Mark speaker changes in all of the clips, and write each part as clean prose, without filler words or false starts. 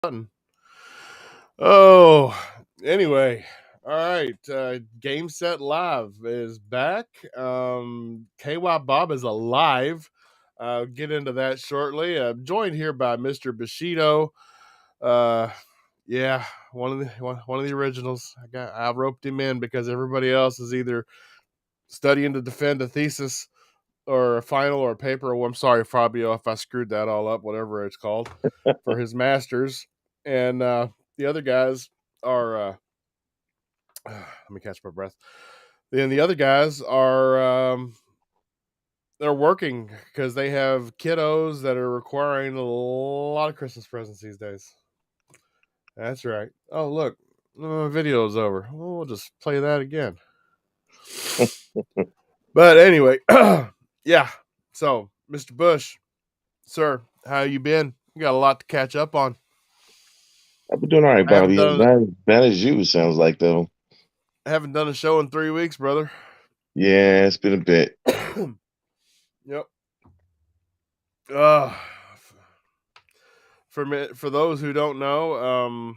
Speaker 1: Button. Oh, anyway. All right. Game Set Live is back. KY Bob is alive. Get into that shortly. I'm joined here by Mr. Bushido. Uh, yeah, one of the originals. I roped him in because everybody else is either studying to defend a thesis or a final or a paper. Oh, I'm sorry, Fabio, if I screwed that all up, whatever it's called, for his masters. And the other guys are, let me catch my breath. Then the other guys are, they're working because they have kiddos that are requiring a lot of Christmas presents these days. That's right. Oh, look, video's over. Well, we'll just play that again. But anyway, yeah. So, Mr. Bush, sir, how you been? You got a lot to catch up on.
Speaker 2: I've been doing all right,
Speaker 1: I haven't
Speaker 2: Bobby.
Speaker 1: done
Speaker 2: Not as bad as you, it sounds like, though.
Speaker 1: I haven't done a show in 3 weeks, brother.
Speaker 2: Yeah, it's been a bit.
Speaker 1: Yep. Uh, for those who don't know,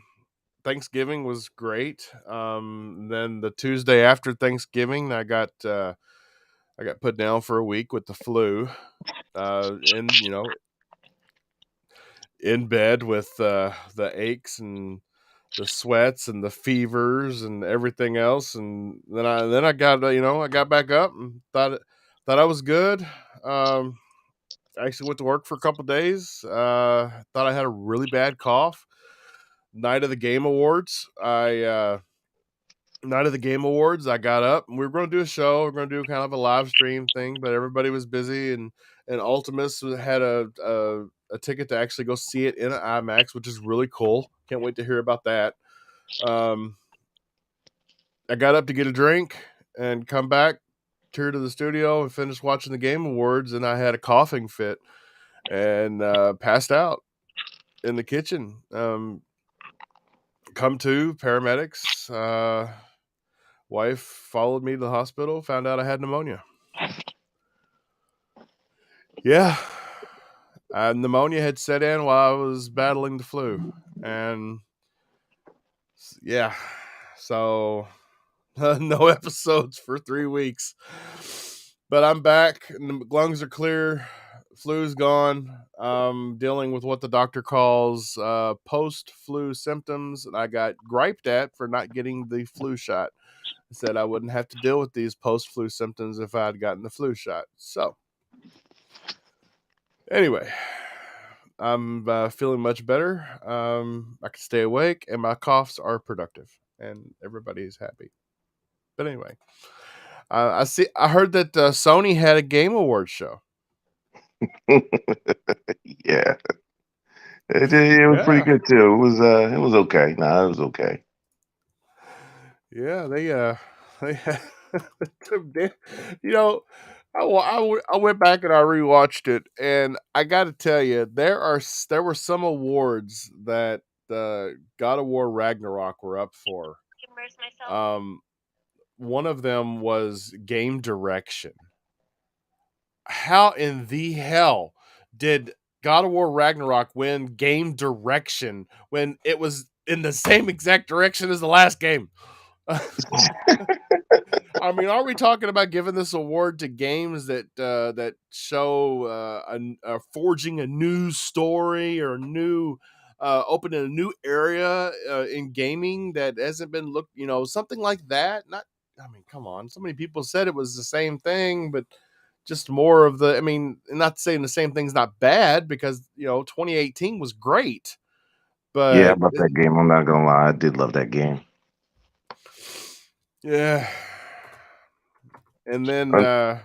Speaker 1: Thanksgiving was great. Then the Tuesday after Thanksgiving, I got put down for a week with the flu. And in bed with the aches and the sweats and the fevers and everything else, and then I got I got back up and thought I was good. I actually went to work for a couple days. Thought I had a really bad cough. Night of the Game Awards, I got up and we were going to do a show. We are going to do kind of a live stream thing, but everybody was busy, and Ultimus had a ticket to actually go see it in an IMAX, which is really cool. Can't wait to hear about that. Um, I got up to get a drink and come back, tour to the studio, and finish watching the Game Awards, and I had a coughing fit and passed out in the kitchen. Come to paramedics. Wife followed me to the hospital. Found out I had pneumonia. Yeah, pneumonia had set in while I was battling the flu, and yeah, so no episodes for 3 weeks. But I'm back. And the lungs are clear. Flu's gone. Dealing with what the doctor calls post flu symptoms. And I got griped at for not getting the flu shot. I said I wouldn't have to deal with these post flu symptoms if I had gotten the flu shot. So, anyway, I'm feeling much better. I can stay awake, and my coughs are productive, and everybody's happy. But anyway, I see. I heard that Sony had a Game Awards show.
Speaker 2: Yeah, it was pretty
Speaker 1: Yeah,
Speaker 2: good too. It was okay. Nah, it was okay.
Speaker 1: yeah. They had some you know. I went back and I rewatched it, and I got to tell you, there were some awards that God of War Ragnarok were up for. Um, One of them was game direction. How in the hell did God of War Ragnarok win game direction when it was in the same exact direction as the last game? I mean, are we talking about giving this award to games that show forging a new story or new opening a new area in gaming that hasn't been looked, something like that? Not, I mean, come on. So many people said it was the same thing, but just more of the. I mean, not saying the same thing's not bad because 2018 was great,
Speaker 2: Yeah,
Speaker 1: but
Speaker 2: about that game. I'm not gonna lie, I did love that game.
Speaker 1: yeah. And then
Speaker 2: I,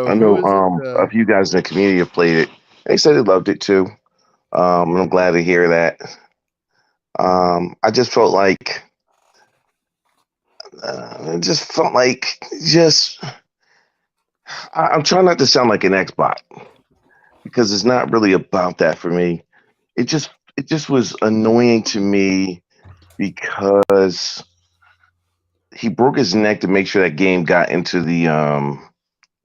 Speaker 2: I
Speaker 1: who
Speaker 2: know
Speaker 1: is it?
Speaker 2: a few guys in the community have played it. They said they loved it too. I'm glad to hear that. I just felt like it just felt like just I'm trying not to sound like an Xbox because it's not really about that for me. It just was annoying to me because he broke his neck to make sure that game got into the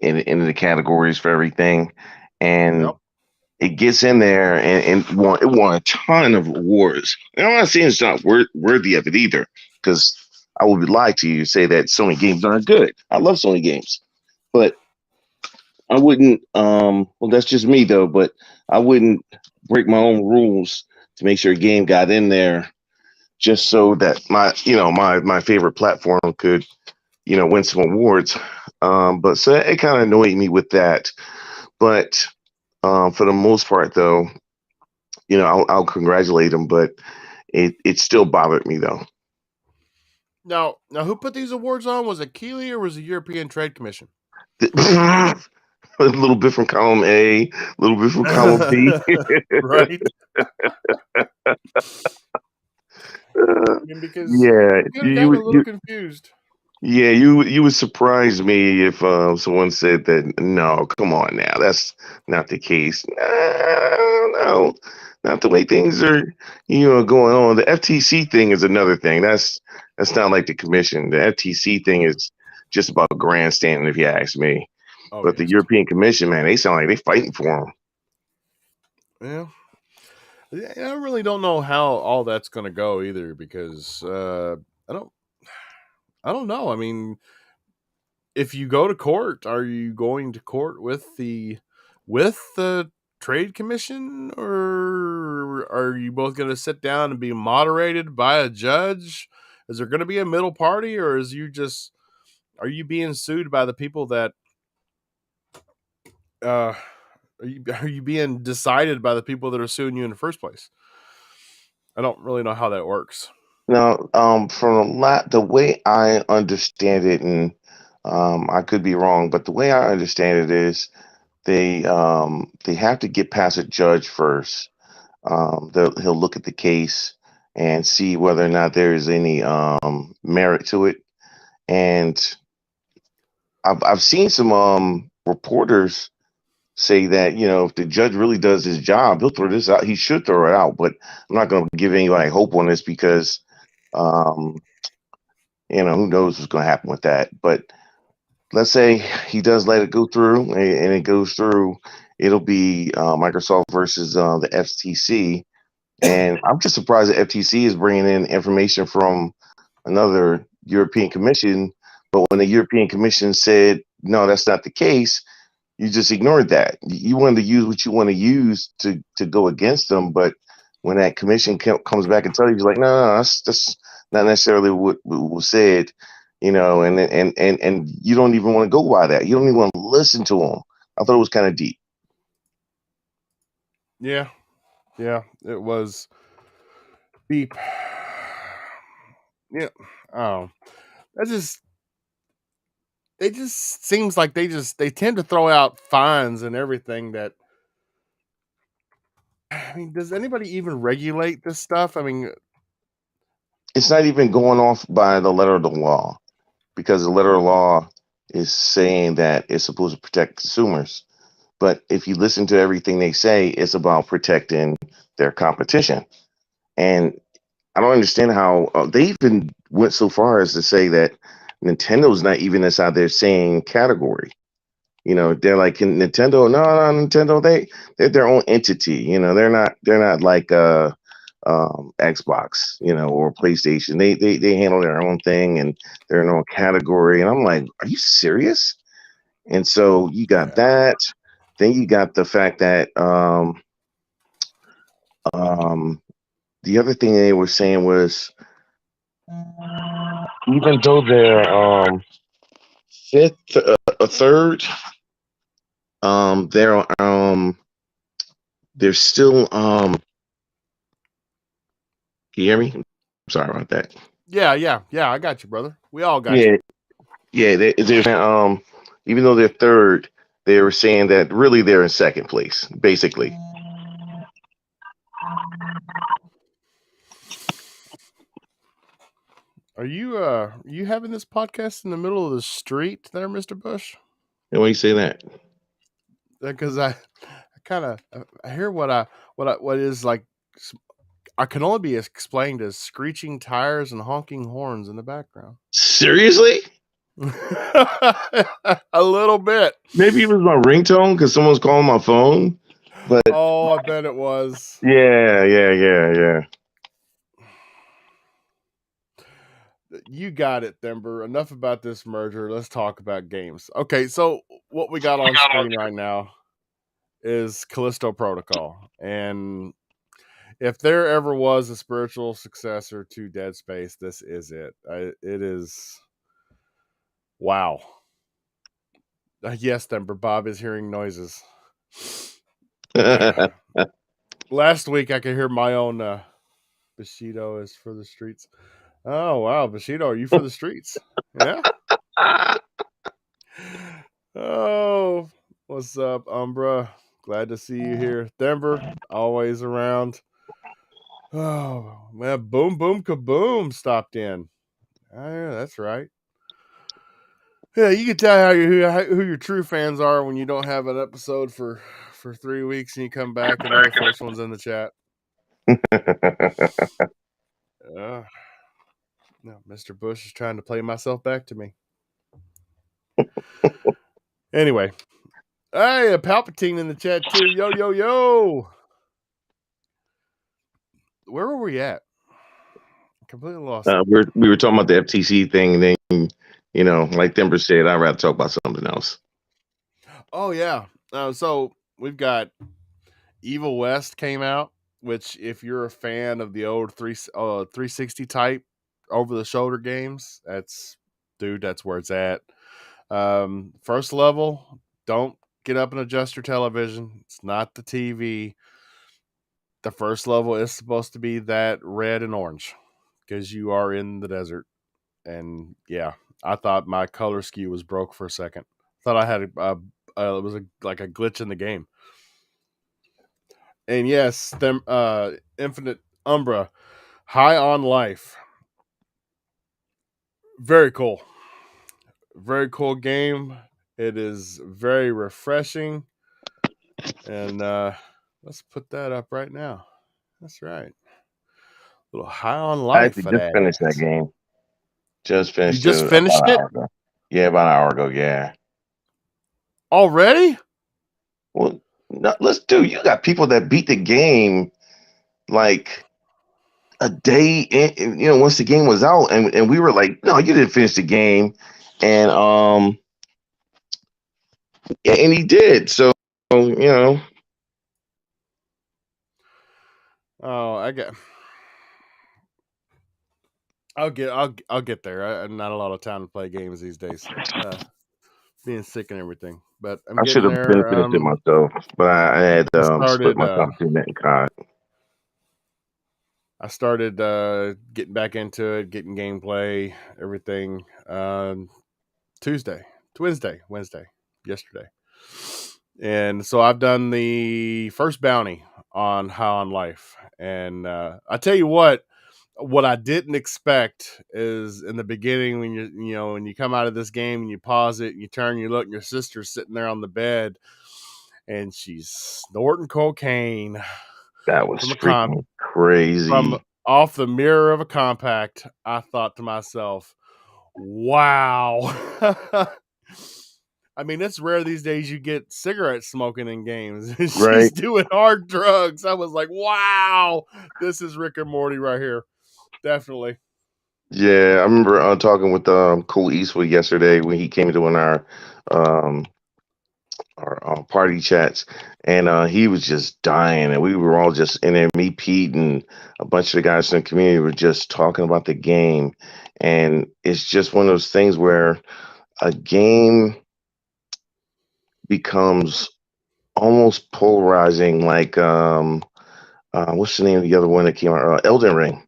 Speaker 2: into the categories for everything, and
Speaker 1: Yep.
Speaker 2: it gets in there and it won a ton of awards. And I'm not saying it's not worthy of it either, because I would lie to you say that Sony games aren't good. I love Sony games, but I wouldn't. Well, that's just me though. But I wouldn't break my own rules to make sure a game got in there just so that my favorite platform could win some awards. But so it kind of annoyed me with that. But for the most part, though, I'll congratulate them. But it still bothered me though.
Speaker 1: Now, who put these awards on? Was it Keeley or was it European Trade Commission?
Speaker 2: A little bit from column A, a little bit from column B.
Speaker 1: Right?
Speaker 2: Uh,
Speaker 1: I mean, because
Speaker 2: yeah,
Speaker 1: I could have gotten a little confused.
Speaker 2: yeah, you would surprise me if someone said that. No, come on now, that's not the case. No, no, not the way things are, going on. The FTC thing is another thing. That's not like the commission. The FTC thing is just about grandstanding, if you ask me.
Speaker 1: Oh,
Speaker 2: But the
Speaker 1: yes.
Speaker 2: European Commission, man, they sound like they fighting for them.
Speaker 1: Yeah. I really don't know how all that's going to go either because I don't I don't know. I mean, if you go to court, are you going to court with the trade commission, or are you both going to sit down and be moderated by a judge? Is there going to be a middle party, or are you being sued by the people that uh are you being decided by the people that are suing you in the first place? I don't really know how that works.
Speaker 2: Now, from the way I understand it, and I could be wrong, but the way I understand it is they have to get past a judge first. He'll look at the case and see whether or not there is any merit to it. And I've seen some reporters say that if the judge really does his job, he'll throw this out. He should throw it out, but I'm not going to give anybody hope on this because um, who knows what's going to happen with that. But let's say he does let it go through, and it goes through. It'll be Microsoft versus the FTC, and I'm just surprised the FTC is bringing in information from another European Commission. But when the European Commission said no, that's not the case, you just ignored that. You wanted to use what you want to use to go against them, but when that commission comes back and tells you, like, no, that's not necessarily what was said, and you don't even want to go by that. You don't even want to listen to them. I thought it was kind of deep.
Speaker 1: Yeah, it was deep. Yeah, oh, that just they just seems like they tend to throw out fines and everything that. I mean, does anybody even regulate this stuff? I mean,
Speaker 2: It's not even going off by the letter of the law, because the letter of law is saying that it's supposed to protect consumers. But if you listen to everything they say, it's about protecting their competition. And I don't understand how they even went so far as to say that Nintendo's not even inside their same category. They're like Nintendo. No, no, Nintendo. They're their own entity. They're not like Xbox. Or PlayStation. They handle their own thing, and they're in their own category. And I'm like, are you serious? And so you got
Speaker 1: yeah,
Speaker 2: that. Then you got the fact that um, the other thing they were saying was, even though they're fifth, a third, um, they're um, they're still Can you hear me? I'm sorry about that.
Speaker 1: yeah. I got you, brother. We all got you.
Speaker 2: Yeah, yeah. They're even though they're third, they were saying that really they're in second place, basically.
Speaker 1: Are you having this podcast in the middle of the street there, Mister Bush?
Speaker 2: And when you say that,
Speaker 1: Because I kind of I hear what is like. I can only be explained as screeching tires and honking horns in the background.
Speaker 2: seriously,
Speaker 1: A little bit.
Speaker 2: maybe it was my ringtone because someone's calling my phone. But
Speaker 1: Oh, I bet it was.
Speaker 2: yeah.
Speaker 1: You got it, Thember. Enough about this merger. Let's talk about games. Okay, so what we got on screen right now is Callisto Protocol. And if there ever was a spiritual successor to Dead Space, this is it. It is. Wow. Yes, Thember. Bob is hearing noises. Last week, I could hear my own Bushido is for the streets. Oh, wow. Bushido, are you for the streets? Yeah. Oh, what's up, Umbra? Glad to see you here. Denver, always around. Oh, man. Boom, boom, kaboom stopped in. Oh, yeah, that's right. Yeah, you can tell who your true fans are when you don't have an episode for 3 weeks and you come back and they're the first ones in the chat. Uh, no, Mr. Bush is trying to play myself back to me. Anyway, hey, a Palpatine in the chat too. Yo, yo, yo. Where were we at? Completely lost it.
Speaker 2: We were talking about the FTC thing, and then like Denver said, I'd rather talk about something else.
Speaker 1: Oh yeah. So we've got Evil West came out, which if you're a fan of the old 360 type over the shoulder games, that's where it's at. First level, don't get up and adjust your television. It's not the TV. The first level is supposed to be that red and orange because you are in the desert. And yeah, I thought my color scheme was broke for a second. Thought I had it was like a glitch in the game. And yes, them Infinite Umbra, High on Life, very cool, very cool game. It is very refreshing, and let's put that up right now. That's right, a little High on
Speaker 2: I
Speaker 1: Life
Speaker 2: actually
Speaker 1: for
Speaker 2: just
Speaker 1: that
Speaker 2: finished that
Speaker 1: ass.
Speaker 2: game. Just
Speaker 1: You
Speaker 2: finished
Speaker 1: just
Speaker 2: it about
Speaker 1: finished
Speaker 2: an
Speaker 1: it
Speaker 2: hour ago. Yeah, about an hour ago. Yeah.
Speaker 1: already?
Speaker 2: Well, no, let's do. You got people that beat the game like a day in, once the game was out, and we were like, no, you didn't finish the game, and and he did. So
Speaker 1: Oh, I'll get there. I'm not a lot of time to play games these days. Being sick and everything, but I'm
Speaker 2: I should
Speaker 1: getting
Speaker 2: have been
Speaker 1: there.
Speaker 2: finished it myself, but I had
Speaker 1: I
Speaker 2: split
Speaker 1: started
Speaker 2: my time between that and COD.
Speaker 1: I started getting back into it, getting gameplay, everything. Tuesday, Wednesday, yesterday, and so I've done the first bounty on High on Life, and I tell you what I didn't expect is in the beginning when when you come out of this game and you pause it and you turn, you look, and your sister's sitting there on the bed, and she's snorting cocaine
Speaker 2: That was
Speaker 1: from a
Speaker 2: freaking
Speaker 1: from
Speaker 2: crazy.
Speaker 1: off the mirror of a compact. I thought to myself, wow. I mean, it's rare these days you get cigarette smoking in games.
Speaker 2: Right?
Speaker 1: She's doing hard drugs. I was like, wow, this is Rick and Morty right here. Definitely.
Speaker 2: Yeah, I remember talking with Cole Eastwood yesterday when he came into one of um, our party chats, and he was just dying, and we were all just in there. Me, Pete, and a bunch of the guys in the community were just talking about the game, and it's just one of those things where a game becomes almost polarizing, like what's the name of the other one that came out? Elden Ring.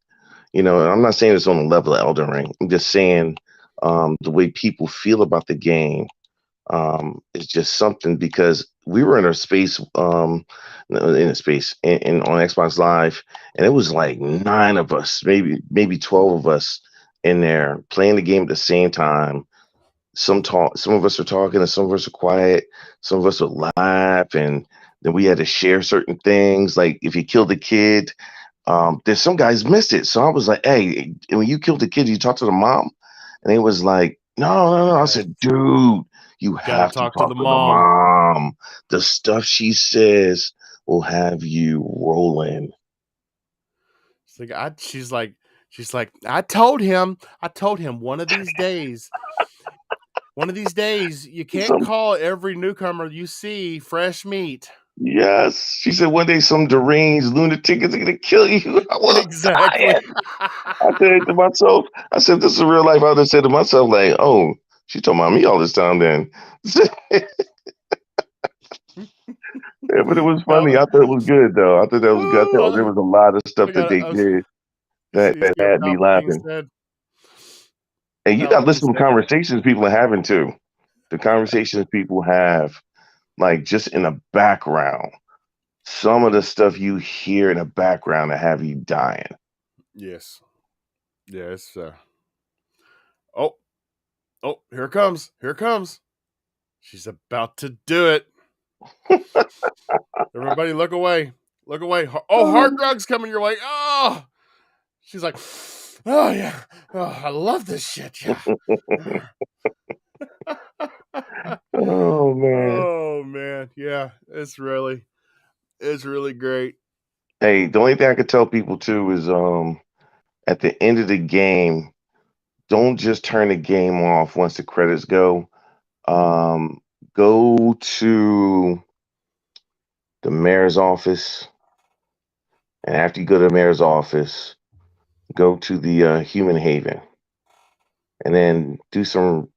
Speaker 2: I'm not saying it's on the level of Elden Ring. I'm just saying the way people feel about the game is just something because we were in a space, in on Xbox Live, and it was like 9 of us, maybe 12 of us in there playing the game at the same time. Some of us are talking, and some of us are quiet. Some of us would laugh, and then we had to share certain things. Like if you killed a kid, there's some guys missed it. So I was like, hey, when you killed the kid, you talk to the mom? And it was like, no, no, no. I
Speaker 1: Yes.
Speaker 2: said, dude, you
Speaker 1: Gotta
Speaker 2: have to
Speaker 1: talk to
Speaker 2: talk
Speaker 1: the
Speaker 2: to the
Speaker 1: mom.
Speaker 2: mom. The stuff she says will have you rolling.
Speaker 1: She's like, I told him one of these days, you can't
Speaker 2: Some
Speaker 1: call every newcomer you see fresh meat.
Speaker 2: Yes, she said one day some deranged lunatic is gonna kill you. I was
Speaker 1: Exactly.
Speaker 2: dying. I said to myself, I said, this is real life. I just said to myself, like, oh, she talking about me all this time then. Yeah, but it was funny.
Speaker 1: Now,
Speaker 2: I thought it was good though. I thought that was good. I thought there
Speaker 1: oh,
Speaker 2: was a lot of stuff
Speaker 1: I
Speaker 2: that
Speaker 1: got.
Speaker 2: they did that,
Speaker 1: You
Speaker 2: that
Speaker 1: see what
Speaker 2: had me
Speaker 1: Palpatine
Speaker 2: laughing.
Speaker 1: said?
Speaker 2: And you got to
Speaker 1: Palpatine
Speaker 2: listen to
Speaker 1: said,
Speaker 2: conversations people are having too. The conversations people have, like just in the background. Some of the stuff you hear in the background that have you dying.
Speaker 1: "Yes, yes." Oh, oh, here it comes! Here it comes! She's about to do it. Everybody, look away! Look away! Oh, hard drugs coming your way! Oh, she's like, oh yeah, oh, I love this shit. Yeah.
Speaker 2: Oh man.
Speaker 1: Oh man, yeah, it's really great.
Speaker 2: Hey, the only thing I could tell people too is at the end of the game, don't just turn the game off once the credits go. Um Go to the mayor's office, and after you go to the mayor's office, go to the human haven, and then do some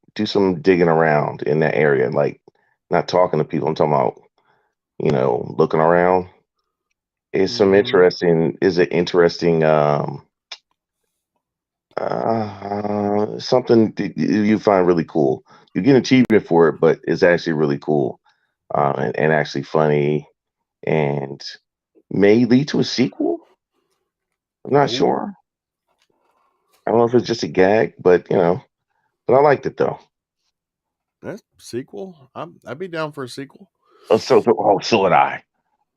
Speaker 2: digging around in that area, like not talking to people. I'm talking about, looking around.
Speaker 1: Mm-hmm.
Speaker 2: Is an interesting something that you find really cool. You get an achievement for it, but it's actually really cool, and actually funny, and may lead to a sequel. I'm not
Speaker 1: Oh,
Speaker 2: sure. I don't know if it's just a gag, but I liked it though.
Speaker 1: that's sequel. I'd be down for a sequel.
Speaker 2: So would I.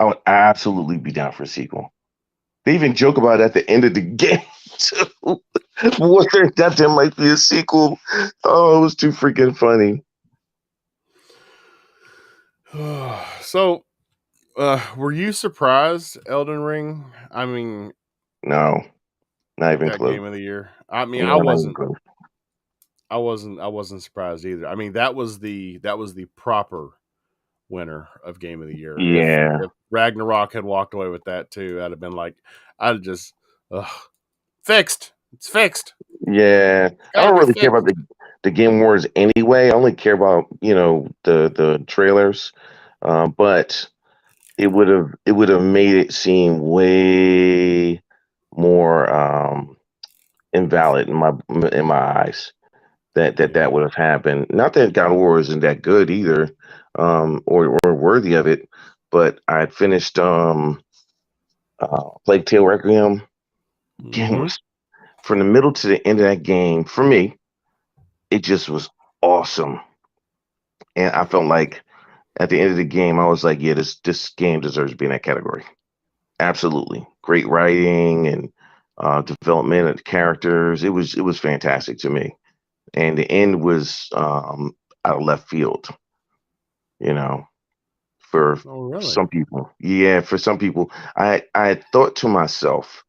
Speaker 2: I would absolutely be down for a sequel. They even joke about it at the end of the game too. Whether that there might be a sequel. Oh, it was too freaking funny.
Speaker 1: So, were you surprised, Elden Ring? I mean,
Speaker 2: No, not even
Speaker 1: that
Speaker 2: close.
Speaker 1: game of the year. I mean,
Speaker 2: No, not even close.
Speaker 1: I wasn't surprised either. I mean, that was the proper winner of game of the year.
Speaker 2: Yeah,
Speaker 1: If Ragnarok had walked away with that too, I'd have been like, I'd just ugh, fixed. It's fixed.
Speaker 2: yeah. I
Speaker 1: Got to
Speaker 2: don't
Speaker 1: be
Speaker 2: really care about
Speaker 1: fixed.
Speaker 2: the Game Awards anyway. I only care about the trailers. But it would have made it seem way more invalid in my eyes that
Speaker 1: Yeah.
Speaker 2: would have happened. Not that God of War isn't that good either, or worthy of it, but I had finished Plague Tale Requiem. Game
Speaker 1: Mm-hmm.
Speaker 2: was from the middle to the end of that game for me. It just was awesome, and I felt like at the end of the game, I was like, yeah, this game deserves to be in that category. Absolutely, great writing and development of the characters. It was fantastic to me, and the end was out of left field. You know, for
Speaker 1: Oh, really?
Speaker 2: some people, yeah, for some people, I had thought to myself,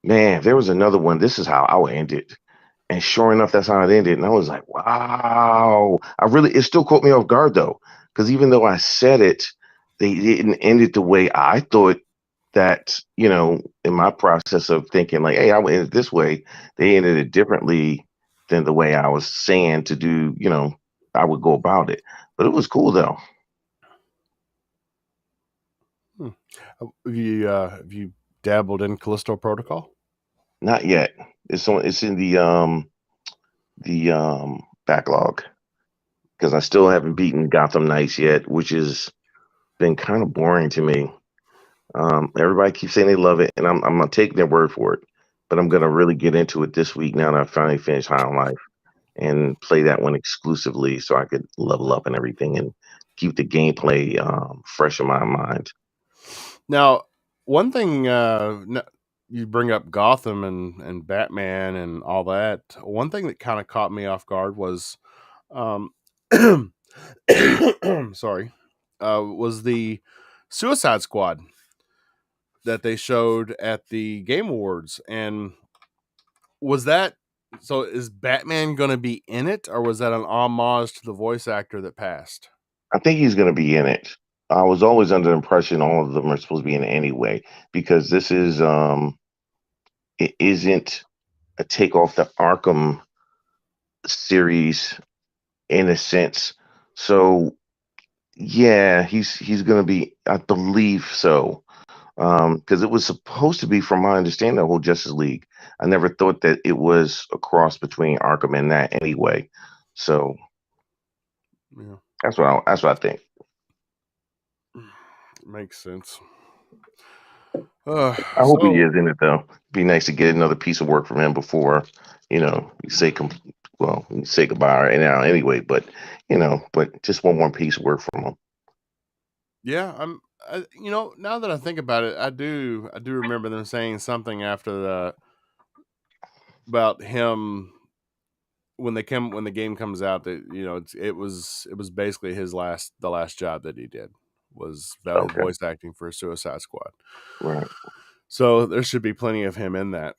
Speaker 2: man, if there was another one, this is how I would end it. And sure enough, that's how it ended. And I was like, wow. It still caught me off guard though, because even though I said it, they didn't end it the way I thought that, in my process of thinking, like, hey, I would end it this way, they ended it differently than the way I was saying to do, I would go about it. But it was cool though.
Speaker 1: Hmm. Have you dabbled in Callisto Protocol?
Speaker 2: Not yet. It's in the backlog because I still haven't beaten Gotham Knights yet, which has been kind of boring to me. Everybody keeps saying they love it, and I'm gonna take their word for it. But I'm gonna really get into it this week now that I finally finished High on Life and play that one exclusively, so I could level up and everything and keep the gameplay fresh in my mind.
Speaker 1: Now, one thing you bring up Gotham and Batman and all that. One thing that kind of caught me off guard was, um, sorry, was the Suicide Squad. that they showed at the Game Awards. And was that so? Is Batman going to be in it, or was that an homage to the voice actor that passed?
Speaker 2: I think he's going to be in it. I was always under the impression all of them are supposed to be in it anyway, because this is it isn't a take off the Arkham series in a sense. So yeah, he's going to be, I believe so. Because it was supposed to be, from my understanding, the whole Justice League. I never thought that it was a cross between Arkham and that anyway. So
Speaker 1: Yeah,
Speaker 2: that's what I think.
Speaker 1: makes sense.
Speaker 2: I hope he
Speaker 1: So
Speaker 2: is in it though. Be nice to get another piece of work from him before you say you say goodbye right now anyway. But but just one more piece of work from him.
Speaker 1: yeah, now that I think about it, I do remember them saying something after the about him when the game comes out that it was basically the last job that he did was his
Speaker 2: Okay,
Speaker 1: voice acting for Suicide Squad.
Speaker 2: right.
Speaker 1: So there should be plenty of him in that.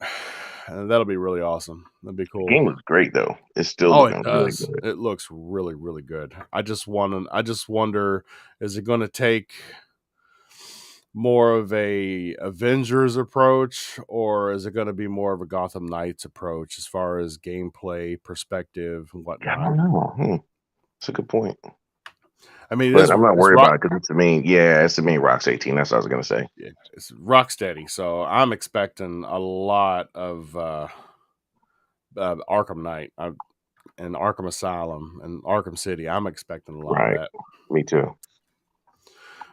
Speaker 1: And that'll be really awesome. That'd be
Speaker 2: The
Speaker 1: cool.
Speaker 2: game looks great though. It's still
Speaker 1: Oh, it
Speaker 2: looking really
Speaker 1: does.
Speaker 2: good.
Speaker 1: It looks really, really good. I just wonder, is it going to take more of a Avengers approach, or is it going to be more of a Gotham Knights approach as far as gameplay perspective and
Speaker 2: I
Speaker 1: whatnot?
Speaker 2: don't know. It's a good point.
Speaker 1: I mean,
Speaker 2: But I'm not
Speaker 1: it's
Speaker 2: worried
Speaker 1: rock.
Speaker 2: about it because it's the main Rocks 18. That's what I was gonna say.
Speaker 1: Yeah, it's Rocksteady, so I'm expecting a lot of Arkham Knight and Arkham Asylum and Arkham City. I'm expecting a lot of
Speaker 2: Right.
Speaker 1: that,
Speaker 2: Me too.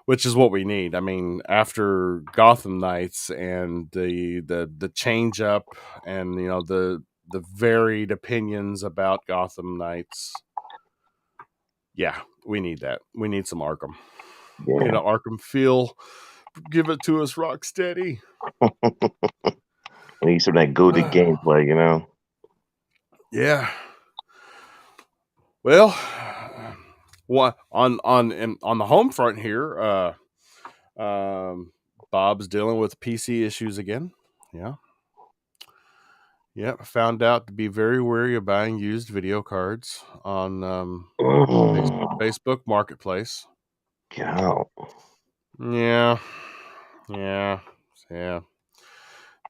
Speaker 1: which is what we need. I mean, after Gotham Knights and the change up and the varied opinions about Gotham Knights, yeah, we need that. We need some Arkham. We need
Speaker 2: Yeah.
Speaker 1: an Arkham feel. Give it to us, Rocksteady.
Speaker 2: I need some of that goaded gameplay.
Speaker 1: Yeah. Well, what on the home front here, Bob's dealing with PC issues again. Yeah. Yeah, found out to be very wary of buying used video cards on
Speaker 2: Mm,
Speaker 1: Facebook Marketplace.
Speaker 2: get out.
Speaker 1: Yeah, yeah, yeah,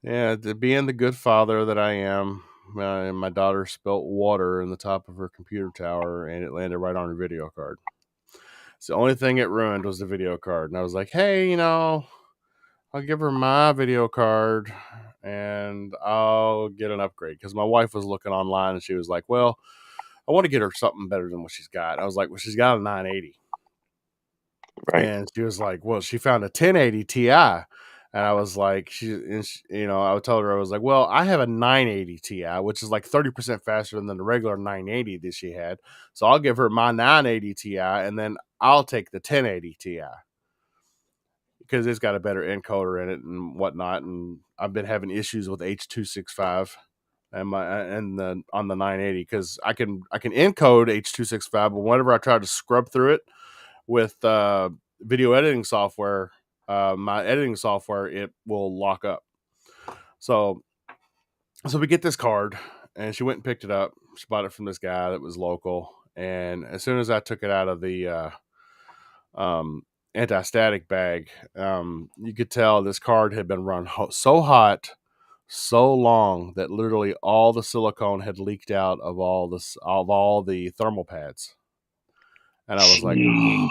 Speaker 1: yeah. Being the good father that I am, my daughter spilt water in the top of her computer tower, and it landed right on her video card. So the only thing it ruined was the video card, and I was like, "Hey, I'll give her my video card, and I'll get an upgrade." Because my wife was looking online, and she was like, "Well, I want to get her something better than what she's got." I was like, "Well, she's got a 980."
Speaker 2: Right.
Speaker 1: And she was like, "Well, she found a 1080 Ti." And I was like, I told her, I was like, "Well, I have a 980 Ti, which is like 30% faster than the regular 980 that she had. So I'll give her my 980 Ti, and then I'll take the 1080 Ti because it's got a better encoder in it and whatnot." And I've been having issues with H.265 and on the 980 because I can encode H.265, but whenever I try to scrub through it with video editing software, my editing software, it will lock up. So we get this card, and she went and picked it up. She bought it from this guy that was local, and as soon as I took it out of the um, anti-static bag, you could tell this card had been run so hot so long that literally all the silicone had leaked out of all the thermal pads. And I was like,
Speaker 2: Gee.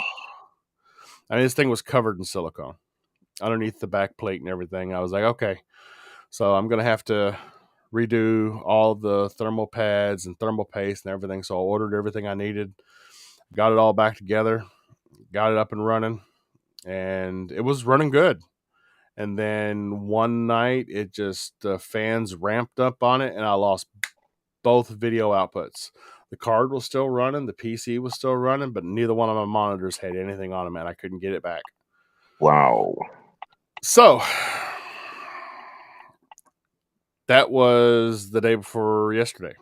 Speaker 1: I mean, this thing was covered in silicone underneath the back plate and everything. I was like, okay, so I'm gonna have to redo all the thermal pads and thermal paste and everything. So I ordered everything I needed, got it all back together, got it up and running, and it was running good. And then one night, it just the fans ramped up on it, and I lost both video outputs. The card was still running, the PC was still running, but neither one of my monitors had anything on them, and I couldn't get it back.
Speaker 2: Wow.
Speaker 1: So that was the day before yesterday.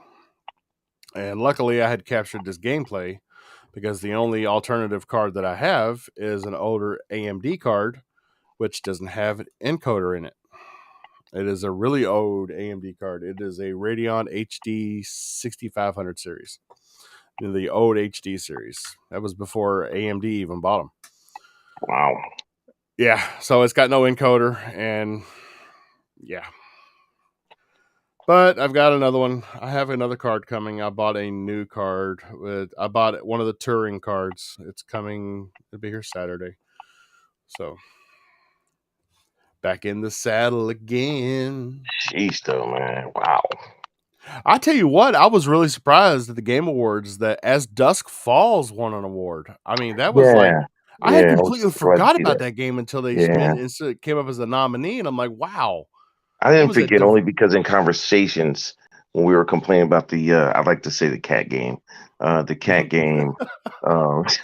Speaker 1: And luckily, I had captured this gameplay because the only alternative card that I have is an older AMD card, which doesn't have an encoder in it. It is a really old AMD card. It is a Radeon HD 6500 series, the old HD series. That was before AMD even bought them.
Speaker 2: Wow.
Speaker 1: Yeah, so it's got no encoder, and yeah. But I've got another one. I have another card coming. I bought a new card. I bought one of the touring cards. It's coming. It'll be here Saturday. So back in the saddle again.
Speaker 2: Jeez, though, man. Wow.
Speaker 1: I tell you what, I was really surprised at the Game Awards that As Dusk Falls won an award. I mean, that was like
Speaker 2: Yeah.
Speaker 1: I had
Speaker 2: Yeah. I was
Speaker 1: completely
Speaker 2: surprised to
Speaker 1: forgot
Speaker 2: see
Speaker 1: about
Speaker 2: that.
Speaker 1: that game until
Speaker 2: Yeah.
Speaker 1: it came up as a nominee, and I'm like, wow,
Speaker 2: I
Speaker 1: what
Speaker 2: didn't
Speaker 1: was it?
Speaker 2: forget only because in conversations when we were complaining about I like to say the cat game, um,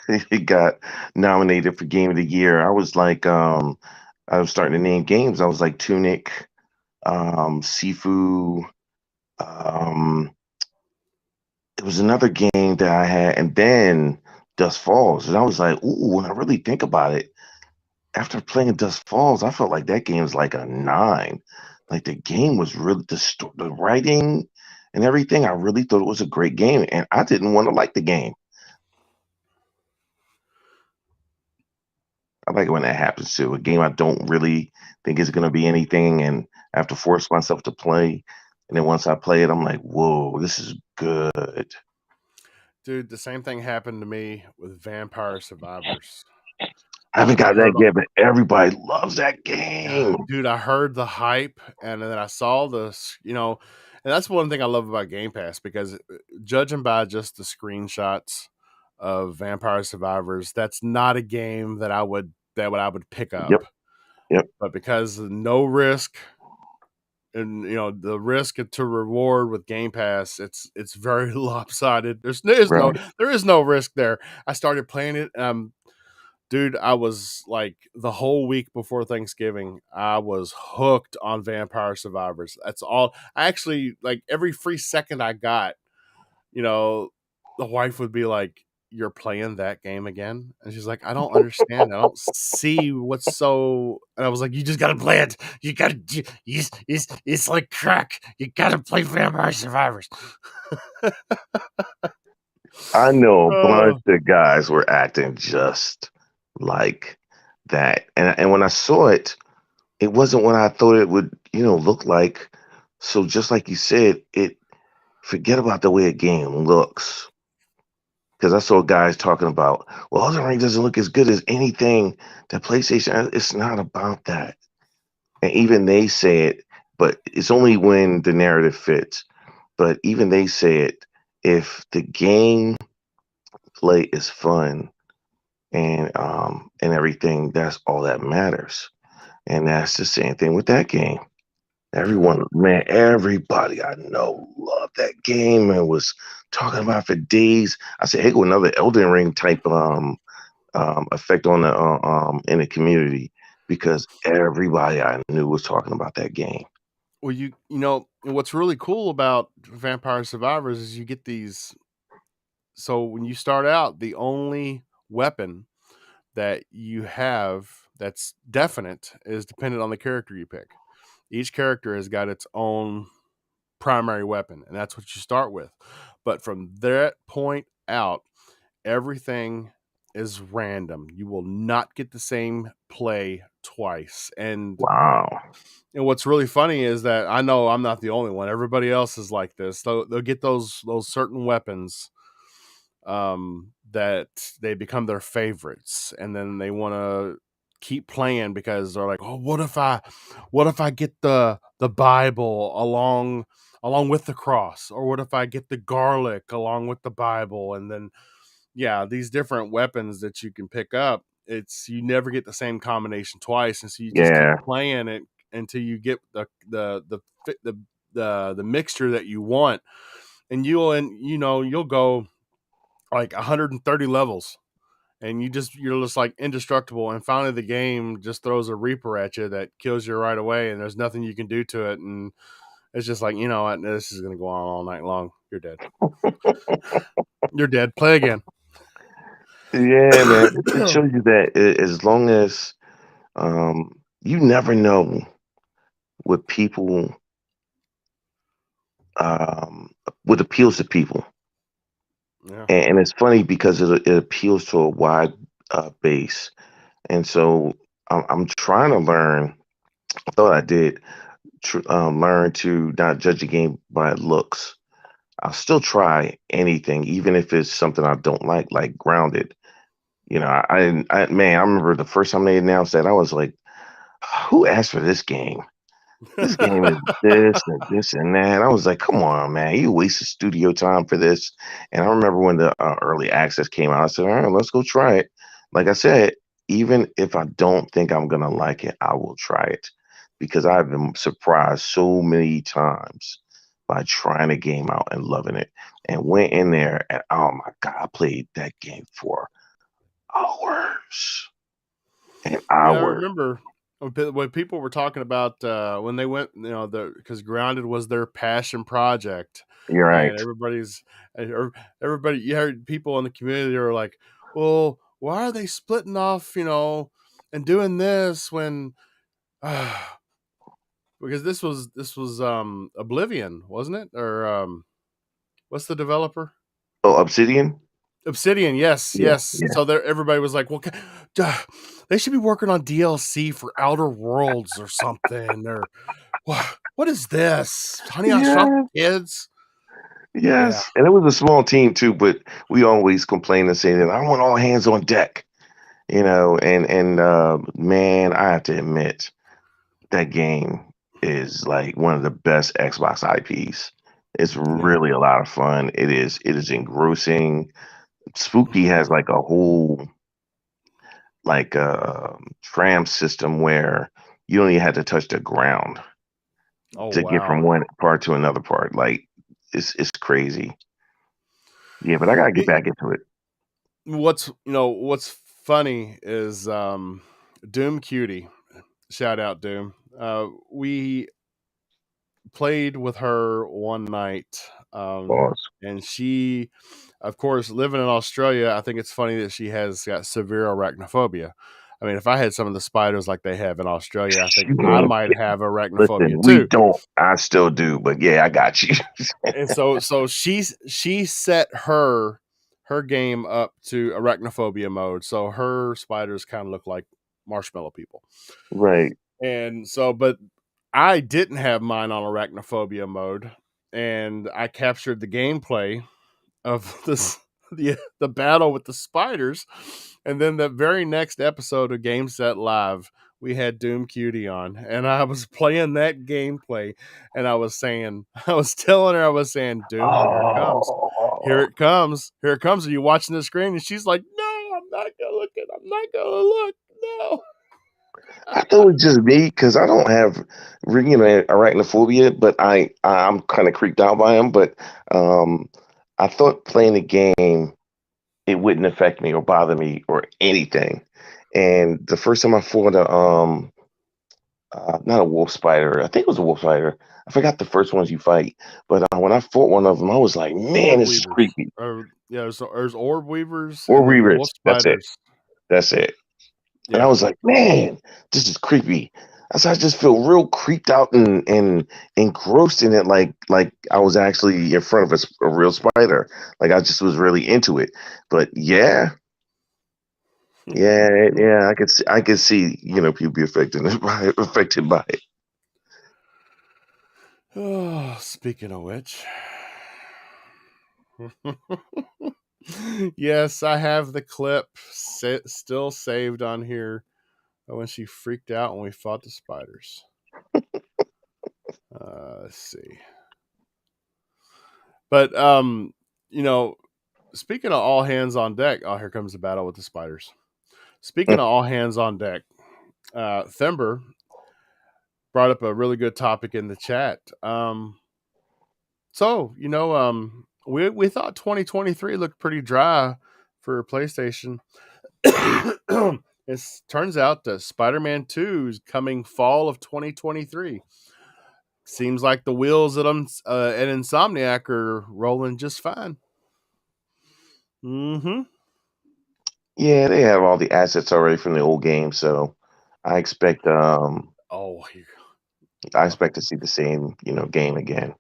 Speaker 2: it got nominated for game of the year. I was like, I was starting to name games. I was like Tunic, Sifu, um, it was another game that I had, and then Dust Falls, and I was like, ooh, when I really think about it, after playing Dust Falls, I felt like that game was like a 9. Like the game was really the writing and everything. I really thought it was a great game, and I didn't want to like the game. I like it when that happens too. A game I don't really think is going to be anything, and I have to force myself to play. And then once I play it, I'm like, whoa, this is good.
Speaker 1: Dude, the same thing happened to me with Vampire Survivors.
Speaker 2: I haven't
Speaker 1: I
Speaker 2: got
Speaker 1: heard
Speaker 2: that yet, but everybody loves that game.
Speaker 1: dude, I heard the hype, and then I saw this, and that's one thing I love about Game Pass, because judging by just the screenshots of Vampire Survivors, that's not a game that I would pick
Speaker 2: Yep,
Speaker 1: up.
Speaker 2: yep,
Speaker 1: But because no risk, and the risk to reward with Game Pass, it's very lopsided.
Speaker 2: right.
Speaker 1: There is no risk there. I started playing it. Dude, I was like, the whole week before Thanksgiving, I was hooked on Vampire Survivors. That's all. I actually, like, every free second I got, you know, the wife would be like, "You're playing that game again?" And she's like, "I don't understand. I don't see what's so." And I was like, "You just gotta play it. You gotta. It's like crack. You gotta play Vampire Survivors."
Speaker 2: I know a bunch
Speaker 1: Oh,
Speaker 2: of guys were acting just like that. And when I saw it, it wasn't what I thought it would, look like. So just like you said, forget about the way a game looks. Because I saw guys talking about, well, Elden Ring doesn't look as good as anything that PlayStation. It's not about that. And even they say it, but it's only when the narrative fits. But even they say it, if the game play is fun and everything, that's all that matters. And that's the same thing with that game. Everyone, man, everybody I know loved that game and was talking about it for days. I said, hey, go another Elden Ring type effect on the in the community, because everybody I knew was talking about that game.
Speaker 1: well, what's really cool about Vampire Survivors is you get these. So when you start out, the only weapon that you have that's definite is dependent on the character you pick. Each character has got its own primary weapon, and that's what you start with. But from that point out, everything is random. You will not get the same play twice.
Speaker 2: Wow.
Speaker 1: And what's really funny is that I know I'm not the only one. Everybody else is like this. They'll get those certain weapons that they become their favorites, and then they want to keep playing because they're like, oh, what if I get the Bible along with the cross, or what if I get the garlic along with the Bible, and then yeah, these different weapons that you can pick up. It's you never get the same combination twice, and so you just keep
Speaker 2: Yeah.
Speaker 1: playing it until you get the mixture that you want, and you'll go like 130 levels, and you're just like indestructible, and finally the game just throws a reaper at you that kills you right away, and there's nothing you can do to it, and it's just like, you know what, this is going to go on all night long. You're dead. You're dead. Play again.
Speaker 2: Yeah, man. It shows you that as long as um, you never know what people um, what appeals to people,
Speaker 1: Yeah.
Speaker 2: and it's funny because it appeals to a wide base, and so I'm trying to learn. I thought I did learn to not judge a game by looks. I'll still try anything, even if it's something I don't like Grounded. You know, man, I remember the first time they announced that, I was like, who asked for this game? This game is this and that. I was like, come on, man, you wasted studio time for this. And I remember when the early access came out, I said, all right, let's go try it. Like I said, even if I don't think I'm gonna like it, I will try it because I've been surprised so many times by trying a game out and loving it. And went in there and oh my god, I played that game for hours and
Speaker 1: Yeah, I
Speaker 2: hours.
Speaker 1: remember when people were talking about when they went, because Grounded was their passion project,
Speaker 2: You're
Speaker 1: and
Speaker 2: right.
Speaker 1: everybody, you heard people in the community were like, "Well, why are they splitting off, and doing this when?" Because this was Oblivion, wasn't it? Or what's the developer?
Speaker 2: Oh, Obsidian?
Speaker 1: Obsidian, yes,
Speaker 2: Yeah,
Speaker 1: yes.
Speaker 2: yeah.
Speaker 1: So there, everybody was like, "Well, they should be working on DLC for Outer Worlds or something." Or what is this? Honey, I Shrunk
Speaker 2: Yeah,
Speaker 1: the Kids. Yeah,
Speaker 2: yes. And it was a small team too, but we always complain and say that I want all hands on deck, and man, I have to admit that game is like one of the best Xbox IPs. It's
Speaker 1: yeah.
Speaker 2: really a lot of fun. It is engrossing. Spooky has like a whole like tram system where you don't even have to touch the ground
Speaker 1: Oh
Speaker 2: to get from
Speaker 1: wow.
Speaker 2: one part to another part. Like it's crazy. Yeah, but I gotta get
Speaker 1: Y-
Speaker 2: back into it.
Speaker 1: what's funny is Doom Cutie. Shout out Doom. We played with her one night,
Speaker 2: Pause.
Speaker 1: and she, of course, living in Australia, I think it's funny that she has got severe arachnophobia. I mean, if I had some of the spiders like they have in Australia, I think I
Speaker 2: Man,
Speaker 1: might have arachnophobia
Speaker 2: listen, we
Speaker 1: too.
Speaker 2: don't. I still do, but yeah, I got you.
Speaker 1: And so she set her game up to arachnophobia mode. So her spiders kind of look like marshmallow people.
Speaker 2: Right.
Speaker 1: And so, but I didn't have mine on arachnophobia mode, and I captured the gameplay of this the battle with the spiders, and then the very next episode of Game Set Live, we had Doom Cutie on, and I was playing that gameplay, and I was telling her, I was saying, Doom, here it comes, here
Speaker 2: Oh,
Speaker 1: it comes, here it comes. Are you watching the screen? And she's like, No, I'm not gonna look at, I'm not gonna look, no.
Speaker 2: I thought it was just me because I don't have, arachnophobia, but I'm kind of creeped out by them. But um, I thought playing the game it wouldn't affect me or bother me or anything. And the first time I fought not a wolf spider. I think it was a wolf spider. I forgot the first ones you fight, but when I fought one of them, I was like, "Man,
Speaker 1: Orb
Speaker 2: this is
Speaker 1: weavers,
Speaker 2: creepy."
Speaker 1: or yeah, there's orb weavers,
Speaker 2: Or
Speaker 1: and then the wolf
Speaker 2: reavers. That's it.
Speaker 1: spiders.
Speaker 2: That's it. And I
Speaker 1: Yeah.
Speaker 2: was like, "Man, this is creepy." I just feel real creeped out and engrossed in it, like I was actually in front of a real spider. Like I just was really into it. But yeah, yeah, yeah. I could see, people be affected by it.
Speaker 1: Oh, speaking of which, yes, I have the clip still saved on here when she freaked out when we fought the spiders. Let's see. But you know, speaking of all hands on deck, oh, here comes the battle with the spiders. Speaking of all hands on deck, Thember brought up a really good topic in the chat. So we thought 2023 looked pretty dry for PlayStation. It turns out that Spider-Man 2 is coming fall of 2023. Seems like the wheels at Insomniac are rolling just fine. Mm-hmm.
Speaker 2: Yeah, they have all the assets already from the old game, so I expect
Speaker 1: Oh,
Speaker 2: I expect to see the same, game again.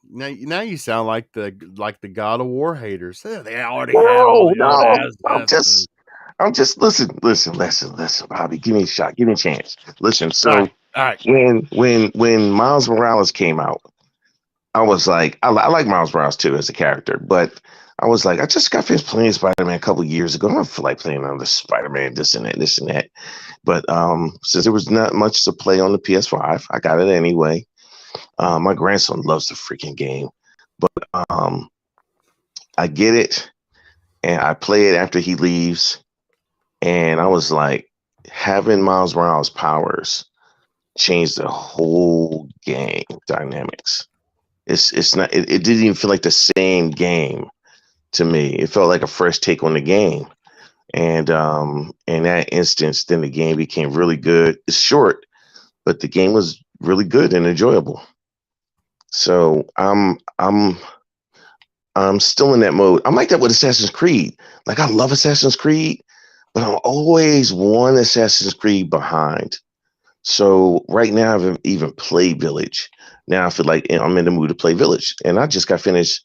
Speaker 1: now you sound like the God of War haters. They already had all
Speaker 2: No,
Speaker 1: the old
Speaker 2: no, I'm
Speaker 1: assets.
Speaker 2: just I'm just listen, Bobby. Give me a shot. Give me a chance. Listen.
Speaker 1: All
Speaker 2: So
Speaker 1: right, all right.
Speaker 2: when Miles Morales came out, I was like, I like Miles Morales too as a character, but I was like, I just got finished playing Spider Man a couple of years ago. I don't feel like playing another Spider Man, this and that, this and that. But since there was not much to play on the PS5, I got it anyway. My grandson loves the freaking game, but I get it and I play it after he leaves, and I was like, having Miles Morales powers changed the whole game dynamics. It's not it didn't even feel like the same game to me. It felt like a fresh take on the game. And in that instance, then the game became really good. It's short, but the game was really good and enjoyable. So I'm still in that mode. I'm like that with Assassin's Creed. Like I love Assassin's Creed, but I'm always one Assassin's Creed behind. So right now I haven't even played Village. Now I feel like I'm in the mood to play Village, and I just got finished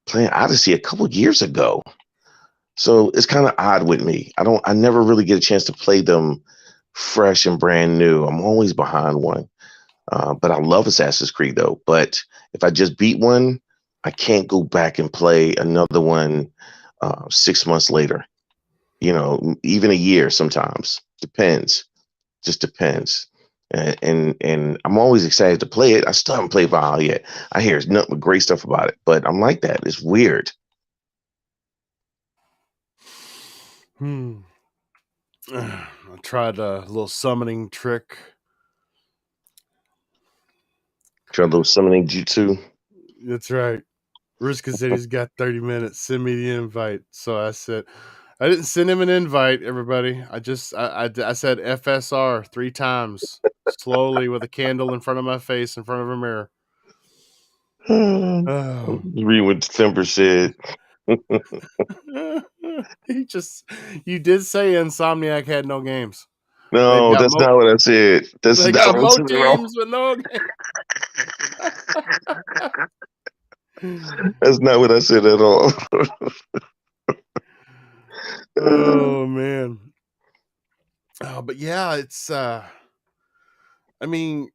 Speaker 2: playing Odyssey a couple years ago. So it's kind of odd with me. I never really get a chance to play them fresh and brand new. I'm always behind one. But I love Assassin's Creed though. But if I just beat one, I can't go back and play another one 6 months later. Even a year sometimes. Depends. Just depends. And I'm always excited to play it. I still haven't played Valhalla yet. I hear nothing but great stuff about it, but I'm like that. It's weird.
Speaker 1: Hmm. I tried a little summoning trick.
Speaker 2: Try a little summoning jutsu.
Speaker 1: That's right. Riskit said he's got 30 minutes. Send me the invite. So I said, I didn't send him an invite, everybody. I said FSR 3 times, slowly with a candle in front of my face, in front of a mirror. Oh.
Speaker 2: Read what December said.
Speaker 1: he just, you did say Insomniac had no games. They've
Speaker 2: No,
Speaker 1: got
Speaker 2: that's not what I said. That's
Speaker 1: they
Speaker 2: not
Speaker 1: got
Speaker 2: what I
Speaker 1: mo
Speaker 2: said at all.
Speaker 1: teams but no games.
Speaker 2: That's not what I said at all.
Speaker 1: Oh man. Oh, but yeah, it's I mean,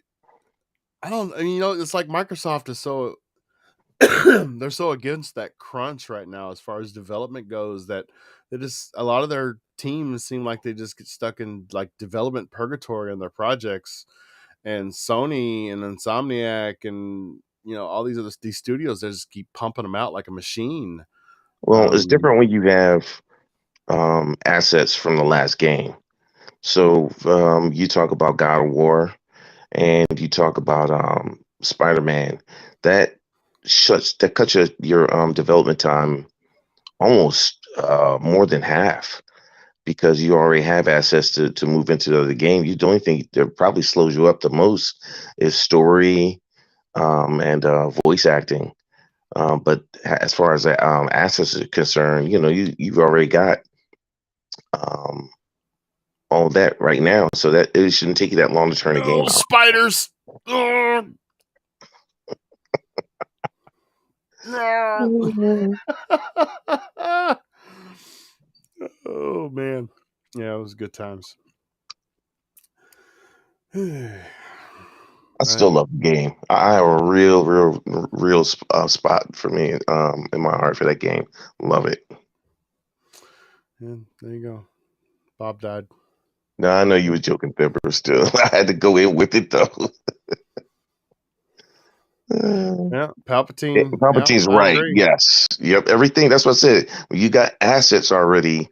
Speaker 1: I mean, it's like Microsoft is so they're so against that crunch right now as far as development goes that they just a lot of their teams seem like they just get stuck in like development purgatory on their projects. And Sony and Insomniac and all these studios, they just keep pumping them out like a machine.
Speaker 2: Well, it's
Speaker 1: Um,
Speaker 2: different when you have assets from the last game. So you talk about God of War and you talk about Spider-Man. That cuts your development time almost more than half because you already have access to move into the other game. The only thing that probably slows you up the most is story and voice acting. But as far as assets are concerned, you've already got um, all that right now, so that it shouldn't take you that long to turn a game
Speaker 1: no
Speaker 2: out.
Speaker 1: spiders. Ugh, no. Oh man, yeah, it was good times.
Speaker 2: I
Speaker 1: Right?
Speaker 2: still love the game. I have a real spot for me in my heart for that game. Love it.
Speaker 1: Yeah, there you go. Bob died.
Speaker 2: Now I know you were joking, Pepper. Still, I had to go in with it though.
Speaker 1: Yeah, Palpatine. Yeah,
Speaker 2: Palpatine's
Speaker 1: I
Speaker 2: right.
Speaker 1: agree.
Speaker 2: Yes. Yep. Everything. That's what I said. When you got assets already,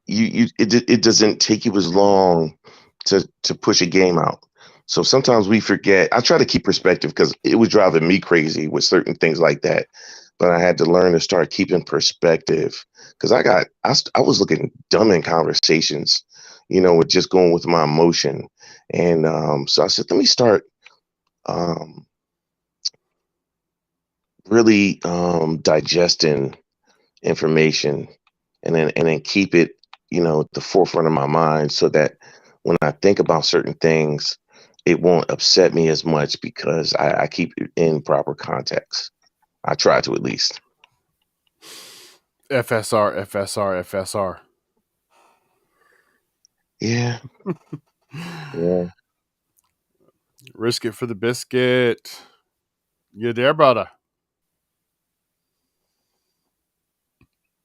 Speaker 2: it doesn't take you as long to push a game out. So sometimes we forget. I try to keep perspective because it was driving me crazy with certain things like that. But I had to learn to start keeping perspective because I was looking dumb in conversations, with just going with my emotion. And so I said, let me start um, really digesting information and then keep it at the forefront of my mind so that when I think about certain things, it won't upset me as much because I keep it in proper context. I try to at least.
Speaker 1: FSR, FSR, FSR.
Speaker 2: Yeah, yeah.
Speaker 1: Risk it for the biscuit. You there, brother?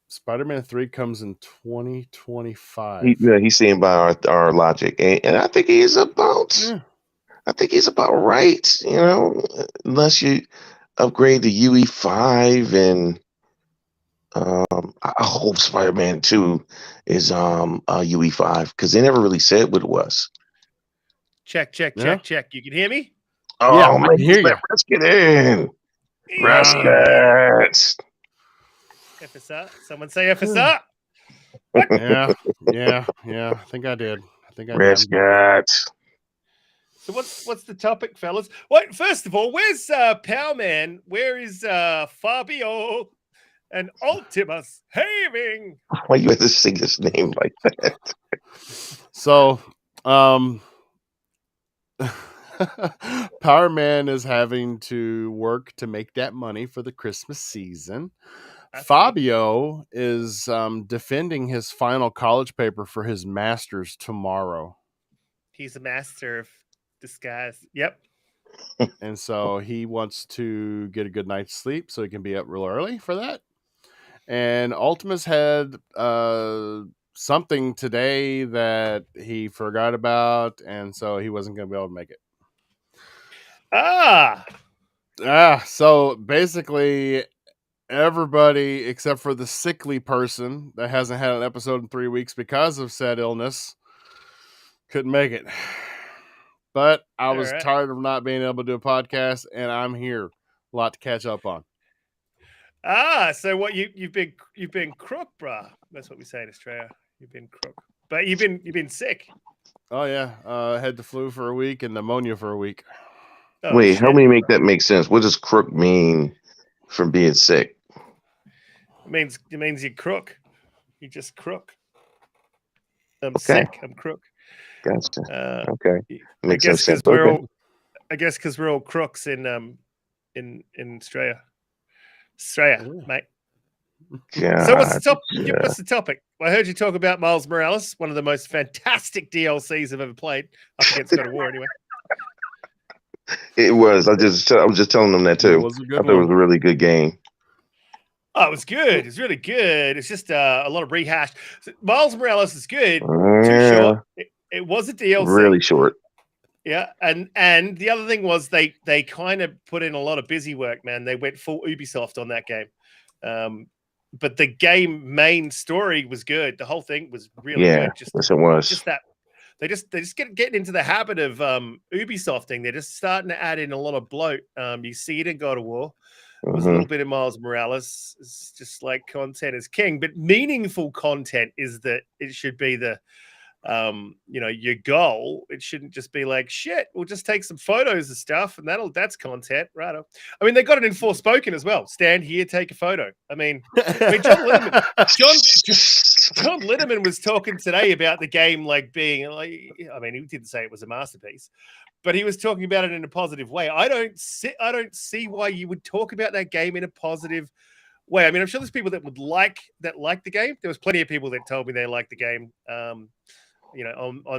Speaker 1: Spider-Man 3 comes in 2025.
Speaker 2: He's saying by our logic, and I think he is about.
Speaker 1: Yeah.
Speaker 2: I think he's about right. Unless you upgrade to UE5, and I hope Spider-Man 2 is UE5 because they never really said what it was.
Speaker 3: Check, check,
Speaker 1: Yeah.
Speaker 3: check, check. You can hear me?
Speaker 1: Yeah,
Speaker 2: Oh
Speaker 1: I
Speaker 2: man,
Speaker 1: can hear you.
Speaker 2: let's get in. Riskit.
Speaker 3: FSR. Someone say FSR.
Speaker 1: Yeah, yeah. I think I did.
Speaker 2: Riskit.
Speaker 3: So what's the topic, fellas? Wait, first of all, where's Power Man? Where is Fabio and Ultimus Having?
Speaker 2: Why you have to sing his name like that?
Speaker 1: So, Power Man is having to work to make that money for the Christmas season. Fabio is defending his final college paper for his master's tomorrow.
Speaker 3: He's a master of disguise. Yep.
Speaker 1: And so he wants to get a good night's sleep so he can be up real early for that. And Ultimus had something today that he forgot about, and so he wasn't going to be able to make it. So basically, everybody except for the sickly person that hasn't had an episode in 3 weeks because of said illness couldn't make it. But I was tired of not being able to do a podcast, and I'm here. A lot to catch up on.
Speaker 3: So what you've been crook, bruh. That's what we say in Australia. You've been crook, but you've been sick.
Speaker 1: Oh yeah, had the flu for a week and pneumonia for a week.
Speaker 3: Oh,
Speaker 2: Wait,
Speaker 3: shit.
Speaker 2: help me make that make sense. What does crook mean from being sick?
Speaker 3: It means you're crook. You just crook. I'm sick. I'm crook.
Speaker 2: Gotcha. Okay.
Speaker 3: I guess because we're all crooks in Australia. Mate.
Speaker 2: God.
Speaker 3: So what's the topic? I heard you talk about Miles Morales, one of the most fantastic DLCs I've ever played, up against God of War anyway.
Speaker 2: It was. I was just telling them that too.
Speaker 1: It was a good
Speaker 2: I thought it was a really good game.
Speaker 3: Oh, it was good. It was really good. It's just a lot of rehash. Miles Morales is good. Too short. It was a DLC.
Speaker 2: Really short.
Speaker 3: Yeah, and the other thing was they kind of put in a lot of busy work, man. They went full Ubisoft on that game. But the game main story was good. The whole thing was really good.
Speaker 2: Yes, it was.
Speaker 3: Just that they just getting into the habit of Ubisofting. They're just starting to add in a lot of bloat. You see it in God of War. There's a little bit of Miles Morales. It's just like content is king, but meaningful content is that it should be the your goal. It shouldn't just be like, shit, we'll just take some photos of stuff and that's content, right? I mean, they got it in Forspoken as well. Stand here, take a photo. I mean, John Linneman was talking today about the game like being like, I mean, he didn't say it was a masterpiece, but he was talking about it in a positive way. I don't see why you would talk about that game in a positive way. I mean, I'm sure there's people that like the game. There was plenty of people that told me they liked the game. On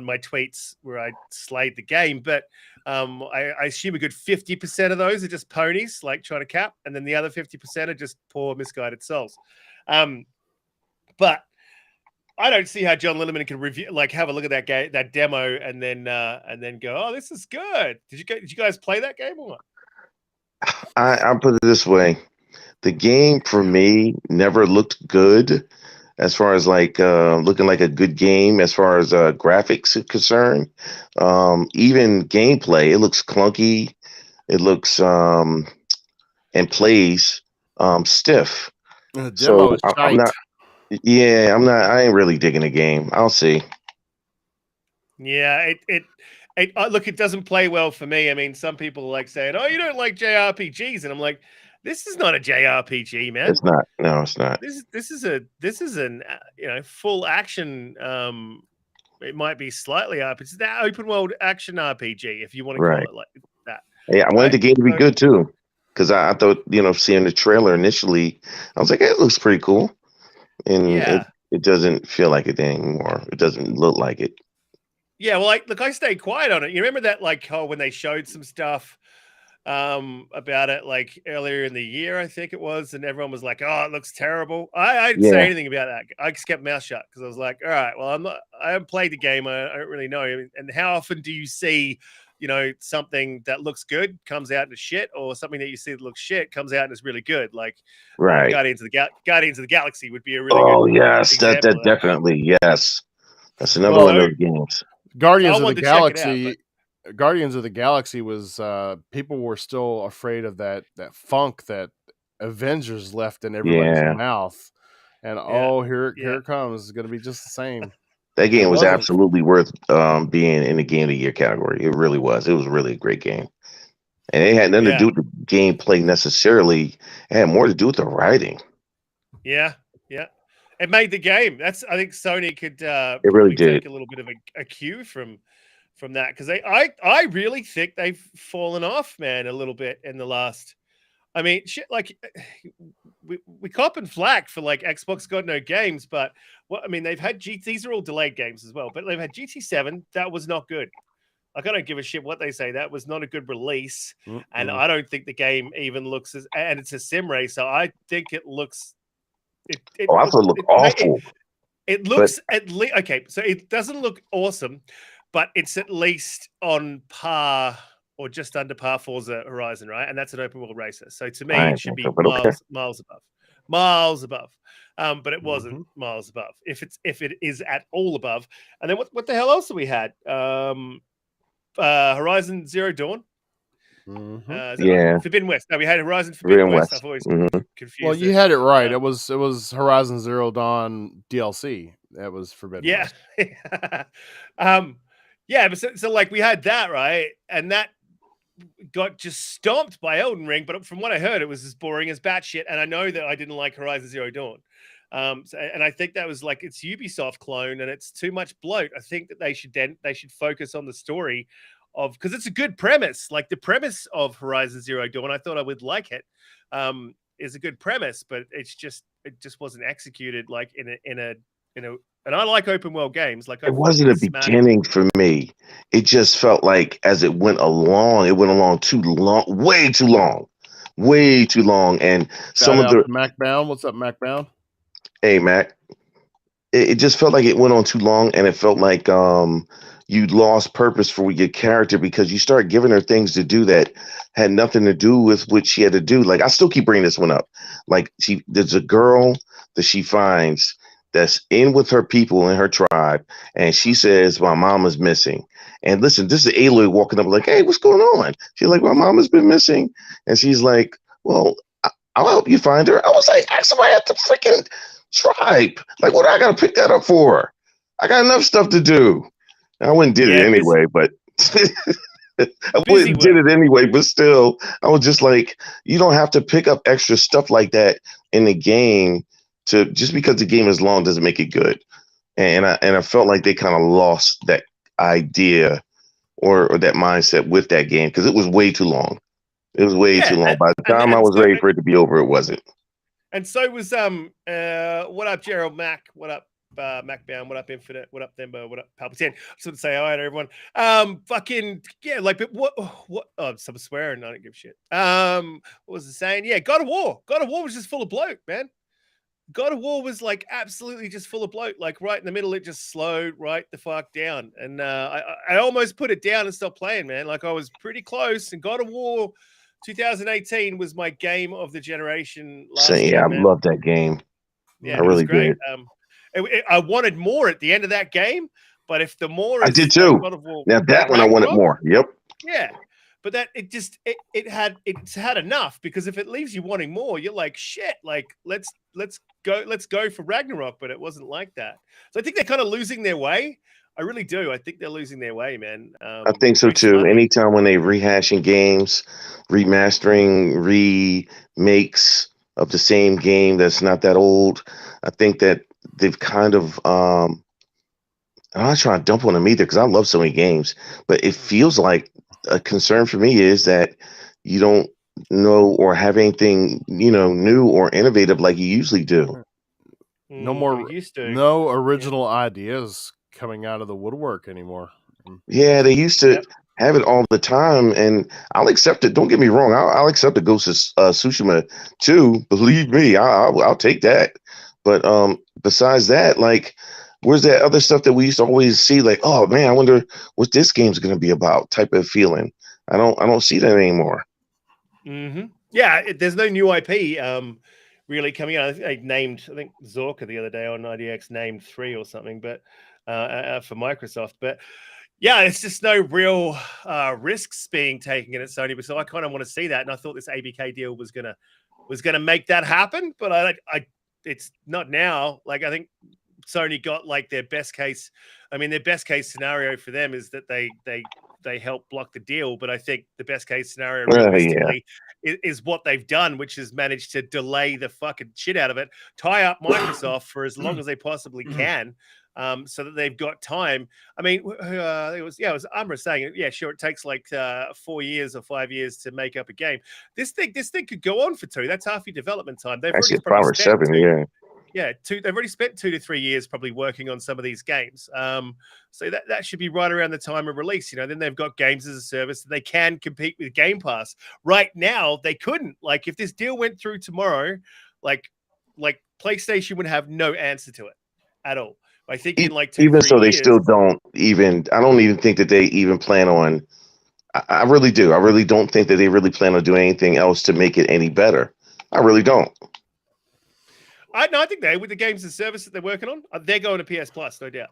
Speaker 3: my tweets where I slayed the game, but I assume a good 50% of those are just ponies, like trying to cap, and then the other 50% are just poor, misguided souls. But I don't see how John Linneman can review, like, have a look at that game, that demo, and then go, "Oh, this is good." Did you guys play that game or what?
Speaker 2: I'll put it this way: the game for me never looked good. As far as like looking like a good game, as far as graphics is concerned, even gameplay, it looks clunky. It looks and plays stiff. So I'm not. Yeah, I'm not. I ain't really digging the game. I'll see.
Speaker 3: Yeah, look, it doesn't play well for me. I mean, some people like saying, "Oh, you don't like JRPGs," and I'm like, This is not a JRPG, man.
Speaker 2: It's not. No, it's not.
Speaker 3: This is an full action. It might be slightly up. It's that open world action RPG, if you want to call
Speaker 2: Right.
Speaker 3: it like that.
Speaker 2: Yeah, I wanted the game to be good too, because I thought, seeing the trailer initially, I was like, it looks pretty cool, and it doesn't feel like it anymore. It doesn't look like it.
Speaker 3: Yeah, well, look, I stayed quiet on it. You remember that, when they showed some stuff about it earlier in the year, I think it was, and everyone was like, "Oh, it looks terrible." I didn't say anything about that. I just kept my mouth shut because I was like, "All right, well, I haven't played the game. I don't really know." And how often do you see, something that looks good comes out into shit, or something that you see that looks shit comes out and is really good?
Speaker 2: Right.
Speaker 3: Guardians of the Galaxy would be a really
Speaker 2: good. Oh
Speaker 3: yes,
Speaker 2: that definitely yes. That's another one of those games.
Speaker 1: Guardians of the Galaxy. Guardians of the Galaxy was people were still afraid of that funk that Avengers left in everybody's mouth, and here it comes. It's going to be just the same.
Speaker 2: That game was absolutely worth being in the game of the year category. It really was. It was really a great game, and it had nothing to do with the gameplay necessarily. It had more to do with the writing.
Speaker 3: Yeah. It made the game. I think Sony could
Speaker 2: it really did
Speaker 3: take a little bit of a cue from that, because I really think they've fallen off, man, a little bit in the last. I mean, shit, we cop and flack for Xbox got no games, but they've had these are all delayed games as well, but they've had GT7 that was not good. I don't give a shit what they say. That was not a good release, and I don't think the game even looks and it's a sim racer. I think it looks.
Speaker 2: I thought it looked awful.
Speaker 3: It looks at least okay. So it doesn't look awesome, but it's at least on par or just under par Forza Horizon, right? And that's an open world racer. So to me, it should be miles above. But it wasn't miles above. If it is at all above, and then what the hell else have we had? Horizon Zero Dawn. Forbidden West. No, we had Horizon Forbidden West. I've always confused.
Speaker 1: Well, you had it right. It was Horizon Zero Dawn DLC. That was Forbidden West.
Speaker 3: But so we had that, right, and that got just stomped by Elden Ring. But from what I heard, it was as boring as batshit. And I know that I didn't like Horizon Zero Dawn. And I think that was it's Ubisoft clone, and it's too much bloat. I think that they should focus on the story because it's a good premise. Like the premise of Horizon Zero Dawn, I thought I would like it. Is a good premise, but it just wasn't executed in a. And I like open world games.
Speaker 2: It wasn't a beginning for me. It just felt like as it went along too long, way too long. And some of the
Speaker 1: Mac Bound. What's up, Mac Bound?
Speaker 2: Hey, Mac. It just felt like it went on too long, and it felt like you lost purpose for your character because you start giving her things to do that had nothing to do with what she had to do. Like, I still keep bringing this one up. Like, there's a girl that she finds that's in with her people in her tribe, and she says, my mom is missing. And listen, this is Aloy walking up like, hey, what's going on? She's like, my mom has been missing. And she's like, well, I'll help you find her. I was like, ask somebody at the freaking tribe. Like, what do I got to pick that up for? I got enough stuff to do. I went and did it anyway, but I went and did it anyway, but still, I was just like, you don't have to pick up extra stuff like that in the game just because the game is long doesn't make it good. And I felt like they kind of lost that idea or that mindset with that game because it was way too long. It was way too long. By the time I was ready for it to be over, it wasn't.
Speaker 3: And so was what up, Gerald Mac? What up, MacBound? What up, Infinite? What up, Thembo? What up, Palpatine? I just want to say hi to everyone. But what? Oh, some swearing. I don't give a shit. What was it saying? Yeah, God of War. God of War was just full of bloat, man. God of War was absolutely just full of bloat. Right in the middle, it just slowed right the fuck down, and I almost put it down and stopped playing, man. I was pretty close, and God of War 2018 was my game of the generation last year.
Speaker 2: I love that game.
Speaker 3: Yeah,
Speaker 2: I really did.
Speaker 3: I wanted more at the end of that game, but if the more is
Speaker 2: I did too.
Speaker 3: God of War,
Speaker 2: now that one I wanted more. Yep.
Speaker 3: Yeah, but that it's had enough, because if it leaves you wanting more, you're like, shit. Let's go for Ragnarok, but it wasn't like that. So I think they're kind of losing their way. I really do. I think they're losing their way, man.
Speaker 2: I think so too. Anytime when they rehashing games, remastering, makes of the same game that's not that old. I think that they've kind of I'm not trying to dump on them either because I love so many games, but it feels like a concern for me is that you don't know or have anything, new or innovative like you usually do.
Speaker 3: We used to.
Speaker 1: No
Speaker 3: Yeah.
Speaker 1: original ideas coming out of the woodwork anymore.
Speaker 2: Yeah, they used to
Speaker 3: Yep.
Speaker 2: have it all the time, and I'll accept it. Don't get me wrong. I'll accept the Ghost of Tsushima too. Believe me, I'll take that. But besides that, like, where's that other stuff that we used to always see? Like, oh man, I wonder what this game's going to be about. Type of feeling. I don't see that anymore.
Speaker 3: Yeah, there's no new IP really coming out. I think I think Zorka the other day on IDX named 3 or something, but for Microsoft. But yeah, it's just no real risks being taken in at Sony. So I kind of want to see that, and I thought this ABK deal was gonna make that happen, but it's not now. Like I think Sony got like their best case. I mean, their best case scenario for them is that they help block the deal. But I think the best case scenario
Speaker 2: Yeah,
Speaker 3: realistically is what they've done, which is managed to delay the fucking shit out of it, tie up Microsoft for as long as they possibly can. So that they've got time. I mean, it was Umra saying, yeah, sure, it takes like 4 years or 5 years to make up a game. This thing could go on for 2. That's half your development time. They've already
Speaker 2: actually,
Speaker 3: probably
Speaker 2: 5 or 7.
Speaker 3: spent 2.
Speaker 2: Yeah,
Speaker 3: Yeah, they've already spent 2 to 3 years probably working on some of these games. So that should be right around the time of release. Then they've got games as a service that they can compete with Game Pass. Right now, they couldn't. Like if this deal went through tomorrow, like PlayStation would have no answer to it at all. I think in like 2 to
Speaker 2: even
Speaker 3: 3
Speaker 2: so, they
Speaker 3: years.
Speaker 2: still don't even. I don't even think that they even plan on. I really do. I really don't think that they really plan on doing anything else to make it any better. I really don't.
Speaker 3: I think with the games and service that they're working on, they're going to PS Plus, no doubt.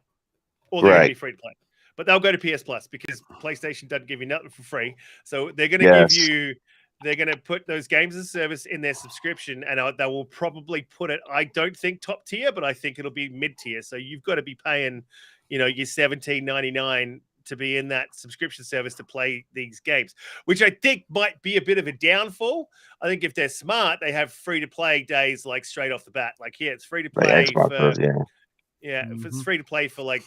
Speaker 3: Or they're going to
Speaker 2: Right.
Speaker 3: be free to play. But they'll go to PS Plus because PlayStation doesn't give you nothing for free. So they're going to
Speaker 2: Yes.
Speaker 3: they're going to put those games and service in their subscription, and they will probably put it, I don't think top tier, but I think it'll be mid tier. So you've got to be paying, your $17.99 to be in that subscription service to play these games, which I think might be a bit of a downfall. I think if they're smart, they have free to play days like straight off the bat. Like, yeah, it's free to
Speaker 2: Like
Speaker 3: play
Speaker 2: Xbox
Speaker 3: for
Speaker 2: does. Yeah.
Speaker 3: if it's free to play for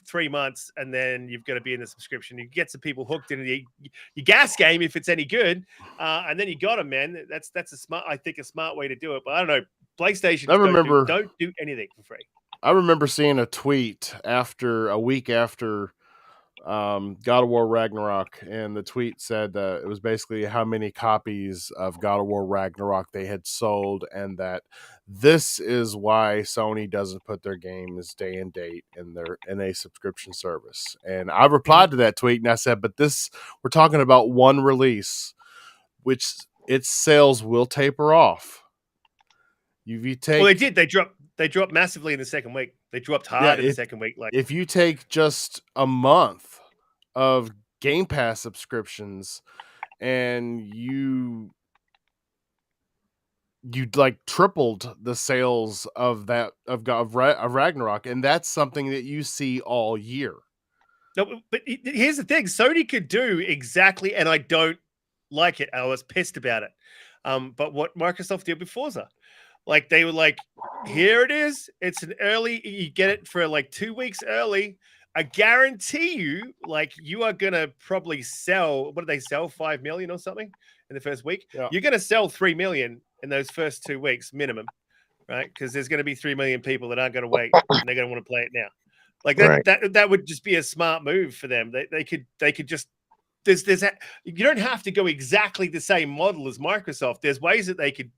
Speaker 3: 3 months, and then you've got to be in the subscription. You get some people hooked into your gas game if it's any good, and then you got them, man. That's a smart way to do it. But I don't know, PlayStation don't do anything for free.
Speaker 1: I remember seeing a tweet a week after God of War Ragnarok, and the tweet said it was basically how many copies of God of War Ragnarok they had sold, and that this is why Sony doesn't put their games day and date in a subscription service. And I replied to that tweet and I said, but we're talking about one release, which its sales will taper off.
Speaker 3: They did. They dropped massively in the second week. They dropped hard in the second week. Like
Speaker 1: if you take just a month of Game Pass subscriptions and you like tripled the sales of Ragnarok, and that's something that you see all year.
Speaker 3: No, but here's the thing: Sony could do exactly, and I don't like it. I was pissed about it. But what Microsoft did with Forza, like they were like, here it is. It's an early. You get it for like 2 weeks early. I guarantee you, like you are gonna probably sell. What did they sell? 5 million or something in the first week.
Speaker 1: Yeah.
Speaker 3: You're gonna sell 3 million in those first 2 weeks minimum, right? Because there's gonna be 3 million people that aren't gonna wait and they're gonna want to play it now. Like that would just be a smart move for them. They could just you don't have to go exactly the same model as Microsoft. There's ways that they could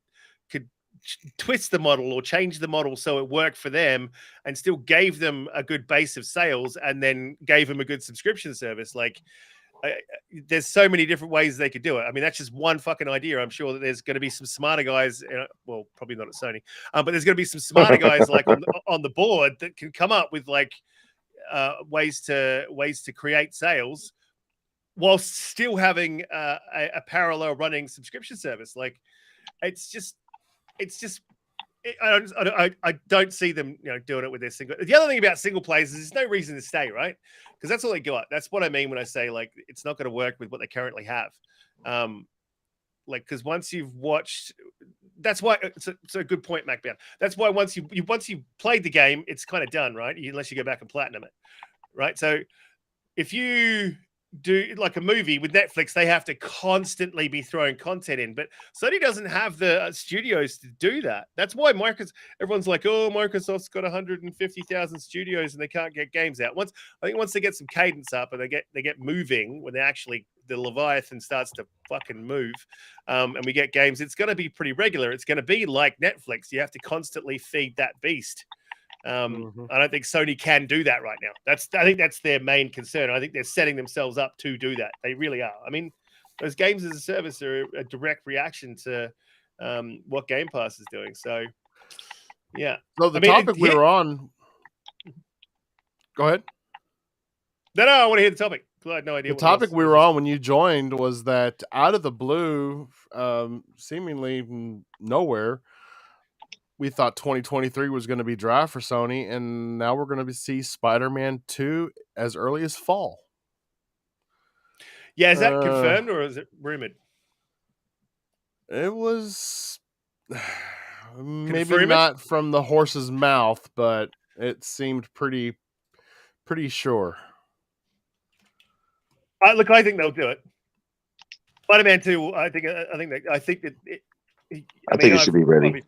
Speaker 3: twist the model or change the model so it worked for them and still gave them a good base of sales and then gave them a good subscription service. Like there's so many different ways they could do it. I mean, that's just one fucking idea. I'm sure that there's going to be some smarter guys, well, probably not at Sony, but there's going to be some smarter guys like on the board that can come up with like ways to create sales while still having a parallel running subscription service. Like I don't see them, doing it with their single. The other thing about single players is there's no reason to stay, right? Because that's all they got. That's what I mean when I say like it's not going to work with what they currently have. Like, because once you've watched, that's why it's a good point, MacBear. That's why once you played the game, it's kind of done, right? Unless you go back and platinum it, right? So if you do like a movie with Netflix, they have to constantly be throwing content in, but Sony doesn't have the studios to do that. That's why everyone's like, oh, Microsoft's got 150,000 studios and they can't get games out. Once they get some cadence up and they get moving, when the Leviathan starts to fucking move, and we get games, it's going to be pretty regular. It's going to be like Netflix. You have to constantly feed that beast. I don't think Sony can do that right now. I think that's their main concern. I think they're setting themselves up to do that. They really are. I mean, those games as a service are a direct reaction to what Game Pass is doing. So, yeah.
Speaker 1: So the topic we were on. Go ahead.
Speaker 3: No, I want to hear the topic. I had no idea.
Speaker 1: The topic we were on when you joined was that out of the blue, seemingly nowhere, we thought 2023 was going to be dry for Sony, and now we're going to see Spider-Man 2 as early as fall.
Speaker 3: Yeah, is that confirmed or is it rumored?
Speaker 1: It was maybe not from the horse's mouth, but it seemed pretty sure.
Speaker 3: Look, I think they'll do it. Spider-Man 2, I think that
Speaker 2: it should be ready.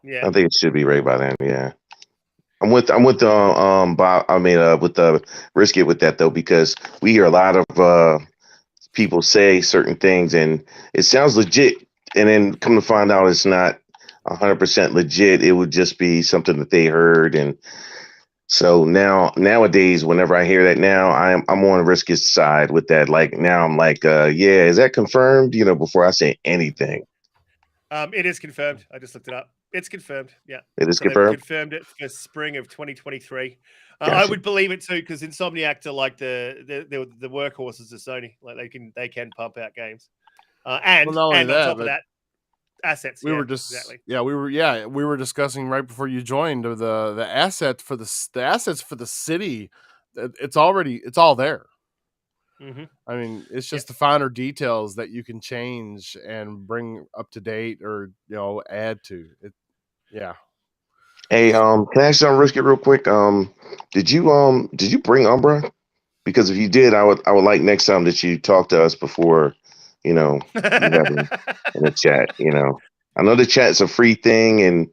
Speaker 3: Yeah,
Speaker 2: I think it should be ready by then. Yeah, I'm with with Riskit with that though, because we hear a lot of people say certain things and it sounds legit, and then come to find out it's not 100% legit. It would just be something that they heard, and so nowadays, whenever I hear that, now I'm on Riskit's side with that. Like now, I'm like, yeah, is that confirmed? Before I say anything.
Speaker 3: It is confirmed. I just looked it up. It's confirmed. Yeah,
Speaker 2: it is confirmed.
Speaker 3: They've confirmed it for spring of 2023.
Speaker 2: Gotcha.
Speaker 3: I would believe it too, because Insomniac are like the workhorses of Sony. Like they can pump out games, and on top of that, assets.
Speaker 1: We were discussing right before you joined the assets for the city. It's all there.
Speaker 3: Mm-hmm.
Speaker 1: I mean, it's just the finer details that you can change and bring up to date or add to it. Yeah.
Speaker 2: Hey, can I ask you on Riskit real quick? Did you bring Umbra? Because if you did, I would like next time that you talk to us before, you have in the chat. I know the chat's a free thing, and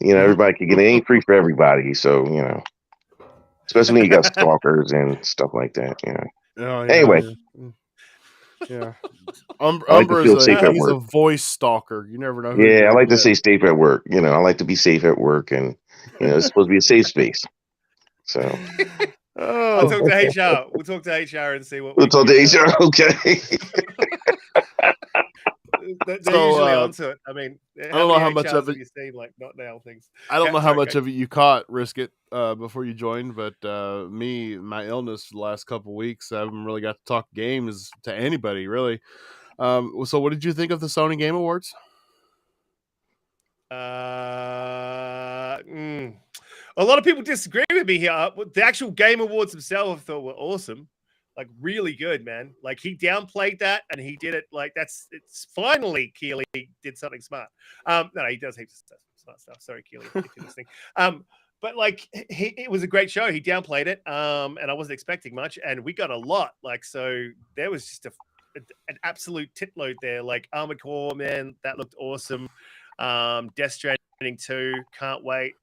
Speaker 2: everybody can get it. Ain't free for everybody, so especially when you got stalkers and stuff like that.
Speaker 1: Oh, yeah.
Speaker 2: Anyway.
Speaker 1: Yeah. Umbra is he's a voice stalker. You never know.
Speaker 2: Yeah, I like to stay safe at work. I like to be safe at work, and it's supposed to be a safe space. So
Speaker 3: I'll talk to HR. We'll talk to HR and see what
Speaker 2: we'll talk to HR. Okay.
Speaker 3: They're usually onto it. I mean,
Speaker 1: I don't know how much of it
Speaker 3: you see, like not now things.
Speaker 1: I don't know how much of it you caught, Riskit, before you joined, but my illness for the last couple of weeks, I haven't really got to talk games to anybody really. So what did you think of the Sony Game Awards?
Speaker 3: A lot of people disagree with me here. The actual Game Awards themselves I thought were awesome. Like really good, man. Like he downplayed that and he did it like it's finally Keely did something smart. No, he does heaps of smart stuff. Sorry, Keely, if you're listening. But like it was a great show. He downplayed it. And I wasn't expecting much, and we got a lot. Like, so there was just an absolute titload there. Like Armored Core, man, that looked awesome. Death Stranding 2, can't wait.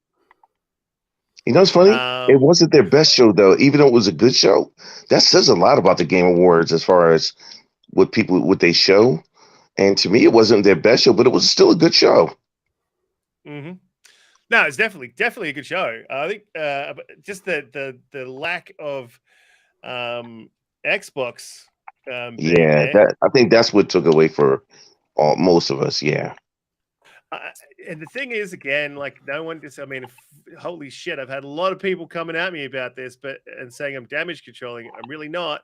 Speaker 2: It's funny. It wasn't their best show though, even though it was a good show. That says a lot about the Game Awards as far as what they show. And to me, it wasn't their best show, but it was still a good show.
Speaker 3: Mm-hmm. No, it's definitely a good show. I think just the lack of Xbox.
Speaker 2: I think that's what took away for most of us. Yeah.
Speaker 3: And the thing is, again, like no one just, I mean, holy shit, I've had a lot of people coming at me about this, and saying I'm damage controlling. I'm really not.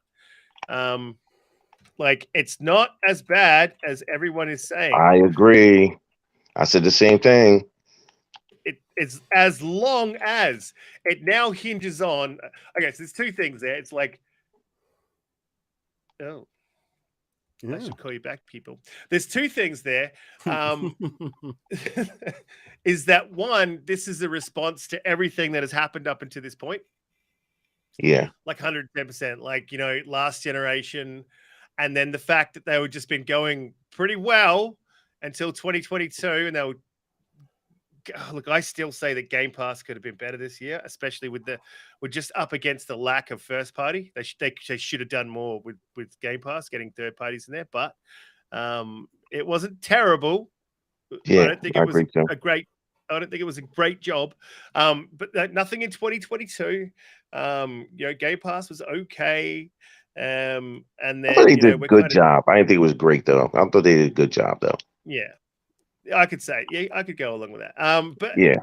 Speaker 3: Like it's not as bad as everyone is saying.
Speaker 2: I agree. I said the same thing.
Speaker 3: It's as long as it now hinges on, okay, so there's two things there. It's like, I should call you back, people. There's two things there. Is that one, this is a response to everything that has happened up until this point.
Speaker 2: Yeah.
Speaker 3: Like 110%, like, last generation. And then the fact that they were just been going pretty well until 2022. And they were, look, I still say that Game Pass could have been better this year, especially we're just up against the lack of first party. They should have done more with Game Pass, getting third parties in there, but it wasn't terrible.
Speaker 2: Yeah,
Speaker 3: I don't think
Speaker 2: I
Speaker 3: it was
Speaker 2: agree too.
Speaker 3: I don't think it was a great job. But nothing in 2022. Game Pass was okay. And then
Speaker 2: I thought they did a
Speaker 3: we're
Speaker 2: good
Speaker 3: kind of
Speaker 2: job. I didn't think it was great though. I thought they did a good job though.
Speaker 3: yeah. I could say, yeah, I could go along with that. But
Speaker 2: Yeah.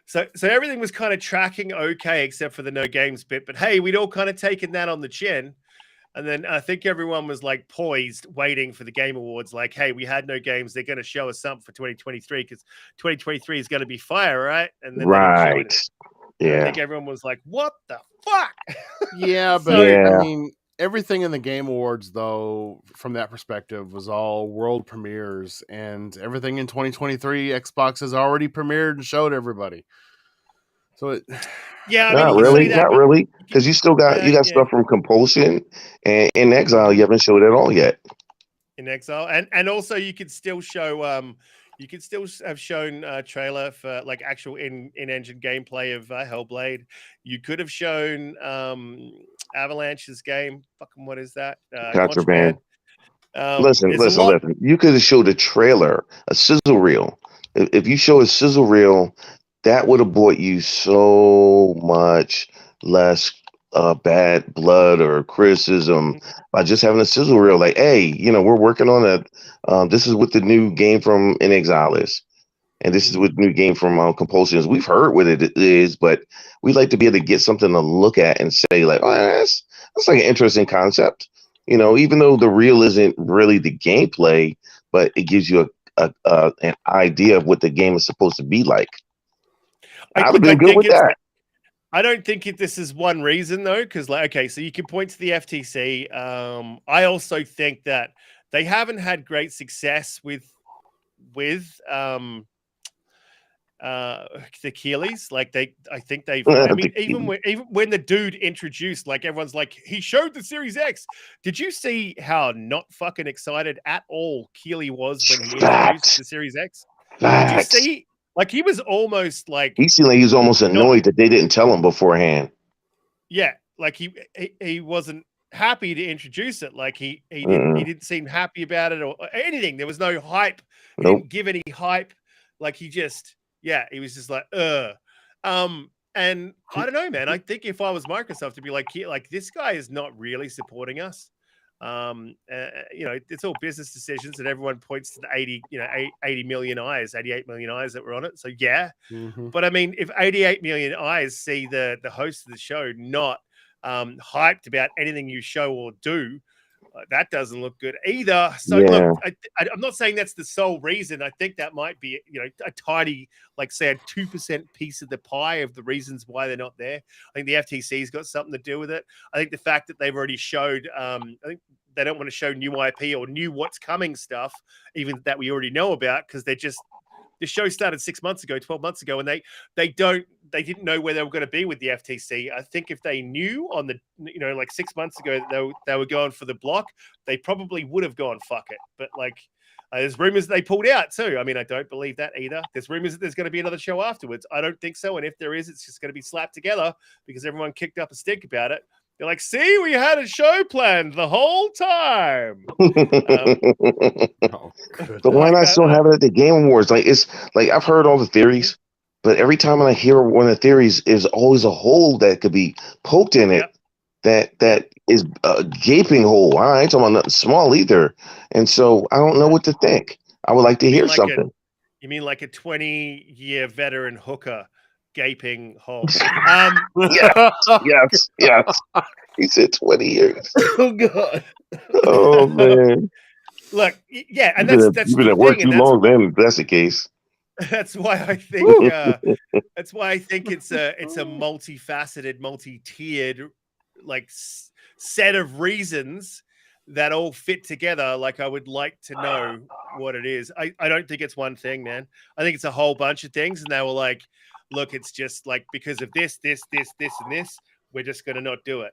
Speaker 3: So everything was kind of tracking okay, except for the no games bit. But hey, we'd all kind of taken that on the chin. And then I think everyone was like poised, waiting for the Game Awards. Like, hey, we had no games. They're going to show us something for 2023 because 2023 is going to be fire, right? And then they didn't show
Speaker 2: Right.
Speaker 3: anything.
Speaker 2: Yeah.
Speaker 3: I think everyone was like, what the fuck?
Speaker 1: Yeah, but I mean, everything in the Game Awards, though, from that perspective, was all world premieres, and everything in 2023, Xbox has already premiered and showed everybody. So it,
Speaker 3: yeah, I mean,
Speaker 2: not
Speaker 3: you can
Speaker 2: really,
Speaker 3: say that,
Speaker 2: not really, because you still got stuff from Compulsion and in Exile. You haven't showed at all yet.
Speaker 3: In Exile, and also you could still show you could still have shown a trailer for like actual in-engine gameplay of Hellblade. You could have shown Avalanche's game. Fucking what is that?
Speaker 2: Contraband.
Speaker 3: Contraband.
Speaker 2: Listen. You could have showed a trailer, a sizzle reel. If you show a sizzle reel, that would have bought you so much less bad blood or criticism by just having a sizzle reel. Like, hey, we're working on a. This is what the new game from In Exile is, and this is what the new game from Compulsion is. We've heard what it is, but we'd like to be able to get something to look at and say, like, oh, that's like an interesting concept. Even though the reel isn't really the gameplay, but it gives you an idea of what the game is supposed to be like. I would have been good with that.
Speaker 3: I don't think this is one reason though, because okay, so you can point to the FTC. I also think that they haven't had great success with the Keeleys. Like I think they've. I mean, even when the dude introduced, like everyone's like, he showed the Series X. Did you see how not fucking excited at all Keeley was when he introduced the Series X? Did you see? Like he was almost like
Speaker 2: he seemed like he was almost annoyed that they didn't tell him beforehand.
Speaker 3: Yeah, like he wasn't happy to introduce it. Like he didn't seem happy about it or anything. There was no hype. He didn't give any hype. Like he was just like and I don't know, man. I think if I was Microsoft, to be like this guy is not really supporting us. It's all business decisions, and everyone points to the 80 million eyes, 88 million eyes that were on it. So but I mean, if 88 million eyes see the host of the show not hyped about anything you show or do, that doesn't look good either. So look, I'm not saying that's the sole reason. I think that might be a tiny, like say a 2% piece of the pie of the reasons why they're not there. I think the FTC's got something to do with it. I think the fact that they've already showed, I think they don't want to show new IP or new what's coming stuff, even that we already know about, because the show started 6 months ago, 12 months ago, and they didn't know where they were going to be with the FTC. I think if they knew on the, like 6 months ago that they were going for the block, they probably would have gone, fuck it. But like, there's rumors they pulled out too. I mean, I don't believe that either. There's rumors that there's going to be another show afterwards. I don't think so. And if there is, it's just going to be slapped together because everyone kicked up a stink about it. They're like, see, we had a show planned the whole time.
Speaker 2: But why not still have it at the Game Awards? Like, it's like I've heard all the theories, but every time I hear one of the theories, is always a hole that could be poked in it. That is a gaping hole. I ain't talking about nothing small either. And so I don't know what to think. I would like to hear something.
Speaker 3: You mean like a 20-year veteran hooker gaping hole?
Speaker 2: Yes. He said 20 years.
Speaker 1: Oh God.
Speaker 2: Oh man.
Speaker 3: Look, yeah, and that's
Speaker 2: you've been at work too long. Then if that's the case.
Speaker 3: That's why I think it's a multifaceted, multi-tiered like set of reasons that all fit together. Like, I would like to know what it is. I don't think it's one thing, man. I think it's a whole bunch of things. And they were like, look, it's just like because of this, and this, we're just going to not do it.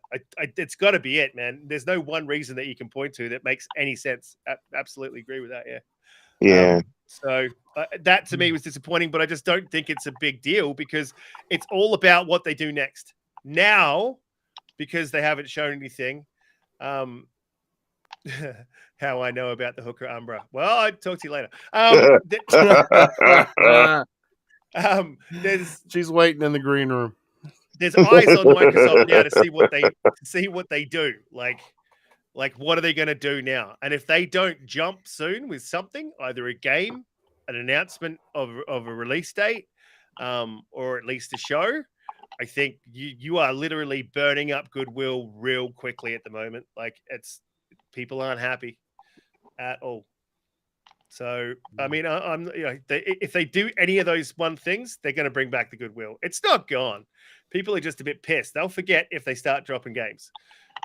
Speaker 3: It's got to be it, man. There's no one reason that you can point to that makes any sense. Absolutely agree with that. Yeah.
Speaker 2: Yeah.
Speaker 3: So that to me was disappointing, but I just don't think it's a big deal because it's all about what they do next. Now, because they haven't shown anything, how I know about the hooker Umbra. Well, I'll talk to you later.
Speaker 1: She's waiting in the green room.
Speaker 3: There's eyes on Microsoft now to see what they do. Like what are they going to do now? And if they don't jump soon with something, either a game, an announcement of a release date, or at least a show, I think you are literally burning up goodwill real quickly at the moment. Like, people aren't happy at all. So, I mean, if they do any of those one things, they're going to bring back the goodwill. It's not gone. People are just a bit pissed. They'll forget if they start dropping games.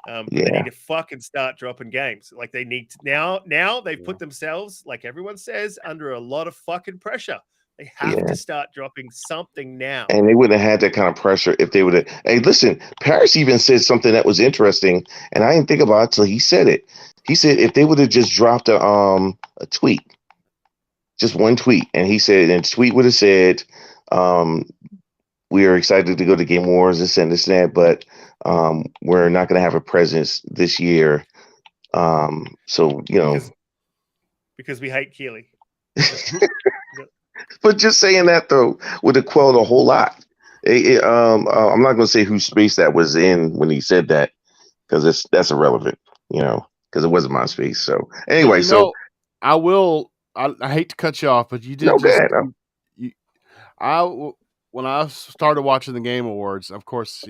Speaker 3: They need to fucking start dropping games. Like, they need to now they've put themselves, like everyone says, under a lot of fucking pressure. They have to start dropping something now.
Speaker 2: And they wouldn't have had that kind of pressure if they would have. Hey, listen, Paris even said something that was interesting, and I didn't think about it till he said it. He said if they would have just dropped a tweet, just one tweet, and he said, and the tweet would have said, we are excited to go to Game Awards, this and this and that, but we're not going to have a presence this year. So,
Speaker 3: because we hate Keeley.
Speaker 2: But just saying that, though, would have quelled a whole lot. I'm not going to say whose space that was in when he said that, because that's irrelevant, because it wasn't my space. So anyway,
Speaker 1: I hate to cut you off, but you did when I started watching the Game Awards, of course,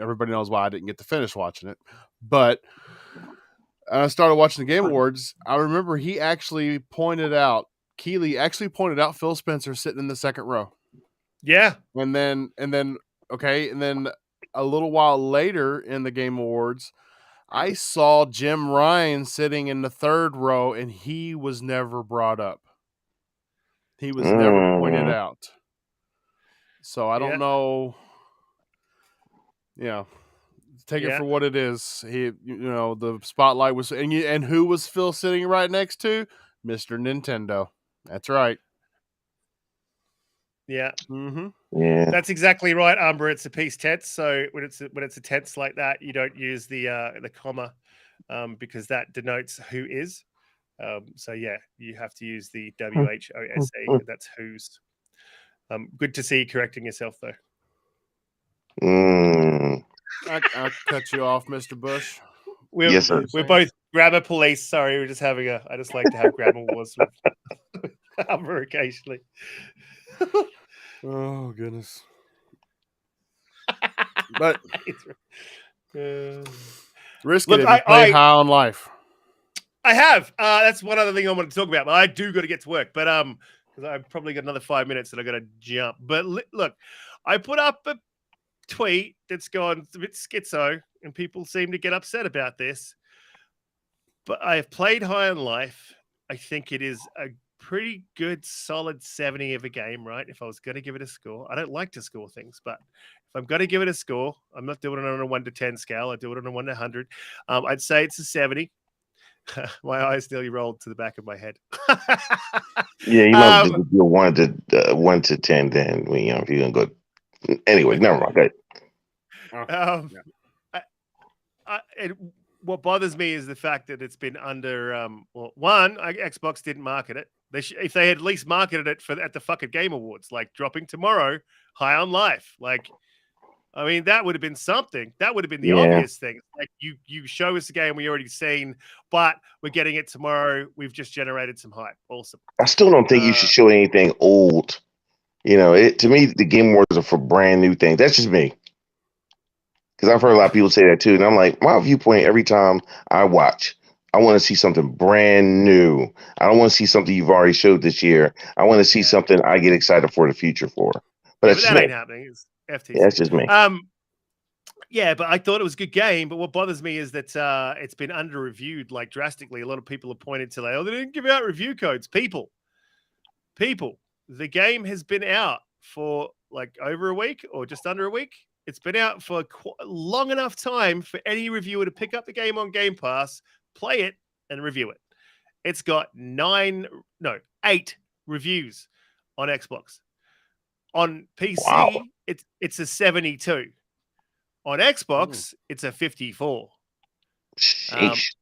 Speaker 1: everybody knows why I didn't get to finish watching it, but I started watching the Game Awards. I remember Keeley actually pointed out Phil Spencer sitting in the second row.
Speaker 3: Yeah.
Speaker 1: And then a little while later in the Game Awards, I saw Jim Ryan sitting in the third row, and he was never brought up. He was never pointed out. So I don't know. Yeah. Take it for what it is. The spotlight was, and who was Phil sitting right next to? Mr. Nintendo. That's right.
Speaker 3: Yeah.
Speaker 1: Mm-hmm.
Speaker 2: Yeah.
Speaker 3: That's exactly right, Umbra. It's a piece tense. So when it's a tense like that, you don't use the comma, because that denotes who is. So yeah, you have to use the WHOSE. That's who's. Good to see you correcting yourself, though.
Speaker 1: I'll cut you off, Mr. Bush.
Speaker 3: We're both grammar police. Sorry, we're just having I just like to have grammar wars with Umbra occasionally.
Speaker 1: Oh goodness! But Riskit, have you played High on Life?
Speaker 3: I have. That's one other thing I want to talk about. But I do got to get to work. But because I've probably got another 5 minutes that I got to jump. But look, I put up a tweet that's gone a bit schizo, and people seem to get upset about this. But I've played High on Life. I think it is a pretty good, solid 70 of a game, right? If I was going to give it a score, I don't like to score things, but if I'm going to give it a score, I'm not doing it on a 1 to 10 scale. I do it on a 1 to 100. I'd say it's a 70. My eyes nearly rolled to the back of my head.
Speaker 2: Yeah, you might just do 1 to 10. Then if you're gonna go, anyway, never mind.
Speaker 3: What bothers me is the fact that it's been under. Xbox didn't market it. If they had at least marketed it at the fucking Game Awards, like dropping tomorrow, High on Life, like. I mean, that would have been something. That would have been the obvious thing. Like you show us a game we already seen, but we're getting it tomorrow. We've just generated some hype. Awesome.
Speaker 2: I still don't think you should show anything old. To me, the Game Awards are for brand new things. That's just me. Because I've heard a lot of people say that too. And I'm like, my viewpoint every time I watch, I want to see something brand new. I don't want to see something you've already showed this year. I want to see something I get excited for the future for. But
Speaker 3: that ain't happening. It's FTC.
Speaker 2: Yeah, that's just me.
Speaker 3: Yeah, but I thought it was a good game. But what bothers me is that it's been under-reviewed like drastically. A lot of people have pointed to like, oh, they didn't give out review codes. People, the game has been out for like over a week or just under a week. It's been out for long enough time for any reviewer to pick up the game on Game Pass, play it, and review it. It's got 8 reviews on Xbox. On PC,
Speaker 2: Wow.
Speaker 3: it's a 72. On Xbox, it's a 54.
Speaker 2: Sheesh.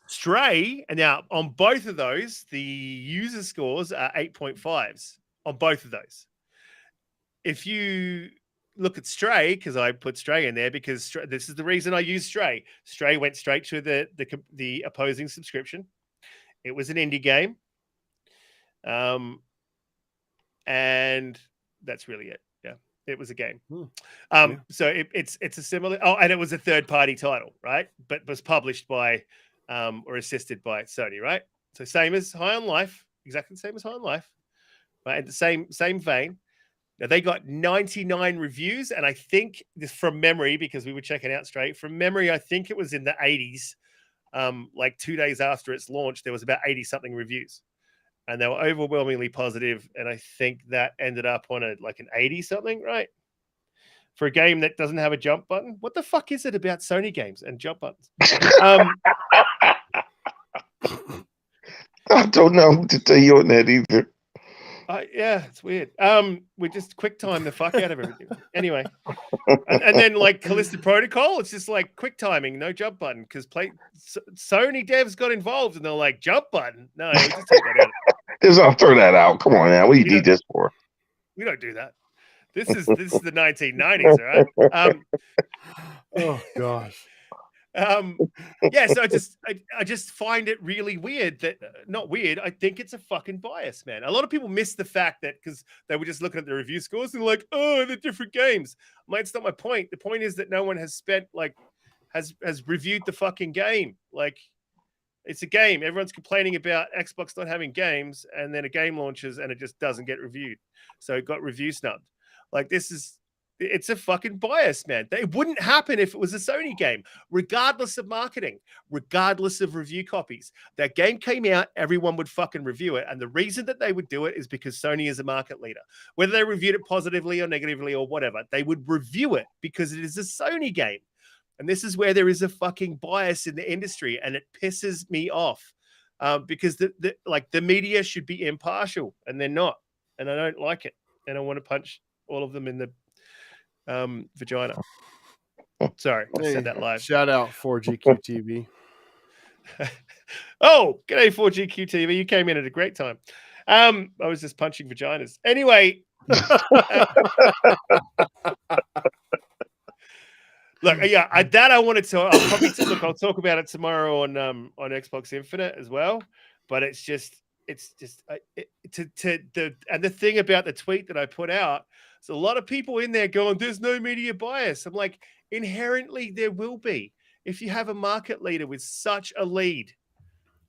Speaker 3: Stray, and now on both of those, the user scores are 8.5s on both of those. If you look at Stray, because I put Stray in there because this is the reason I use Stray. Stray went straight to the opposing subscription. It was an indie game. And that's really it. Yeah, it was a game. So it's a similar. Oh, and it was a third-party title, right? But was published by or assisted by Sony, right? So same as High on Life, exactly the same as High on Life, right? And the same vein. Now they got 99 reviews, and I think this from memory because we were checking out Stray from memory. I think it was in the 80s. Like 2 days after its launch, there was about 80 something reviews. And they were overwhelmingly positive, and I think that ended up on an 80 something, right? For a game that doesn't have a jump button. What the fuck is it about Sony games and jump buttons?
Speaker 2: I don't know what to tell you on that either.
Speaker 3: Yeah, it's weird. We just quick time the fuck out of everything. Anyway, and then like Callisto Protocol, it's just like quick timing, no jump button because Sony devs got involved and they're like jump button. No, we just take that out.
Speaker 2: I'll throw that out. Come on now, what do you need this for?
Speaker 3: We don't do that. This is the 1990s, all right?
Speaker 1: Oh gosh.
Speaker 3: Yeah, so I just find it really weird that not weird. I think it's a fucking bias, man. A lot of people miss the fact that because they were just looking at the review scores and like, oh, they're different games. It's not my point. The point is that no one has spent has reviewed the fucking game. Like, it's a game. Everyone's complaining about Xbox not having games, and then a game launches and it just doesn't get reviewed. So it got review snubbed. Like, it's a fucking bias, man. It wouldn't happen if it was a Sony game, regardless of marketing, regardless of review copies. That game came out, everyone would fucking review it. And the reason that they would do it is because Sony is a market leader. Whether they reviewed it positively or negatively or whatever, they would review it because it is a Sony game. And this is where there is a fucking bias in the industry, and it pisses me off because the media should be impartial, and they're not, and I don't like it, and I want to punch all of them in the vagina. Sorry, I said that live.
Speaker 1: Shout out 4GQTV.
Speaker 3: Oh, g'day 4GQTV. You came in at a great time. I was just punching vaginas. Anyway. Look, yeah, I wanted to. I'll probably I'll talk about it tomorrow on Xbox Infinite as well. But it's just the thing about the tweet that I put out. There's a lot of people in there going, "There's no media bias." I'm like, inherently there will be. If you have a market leader with such a lead,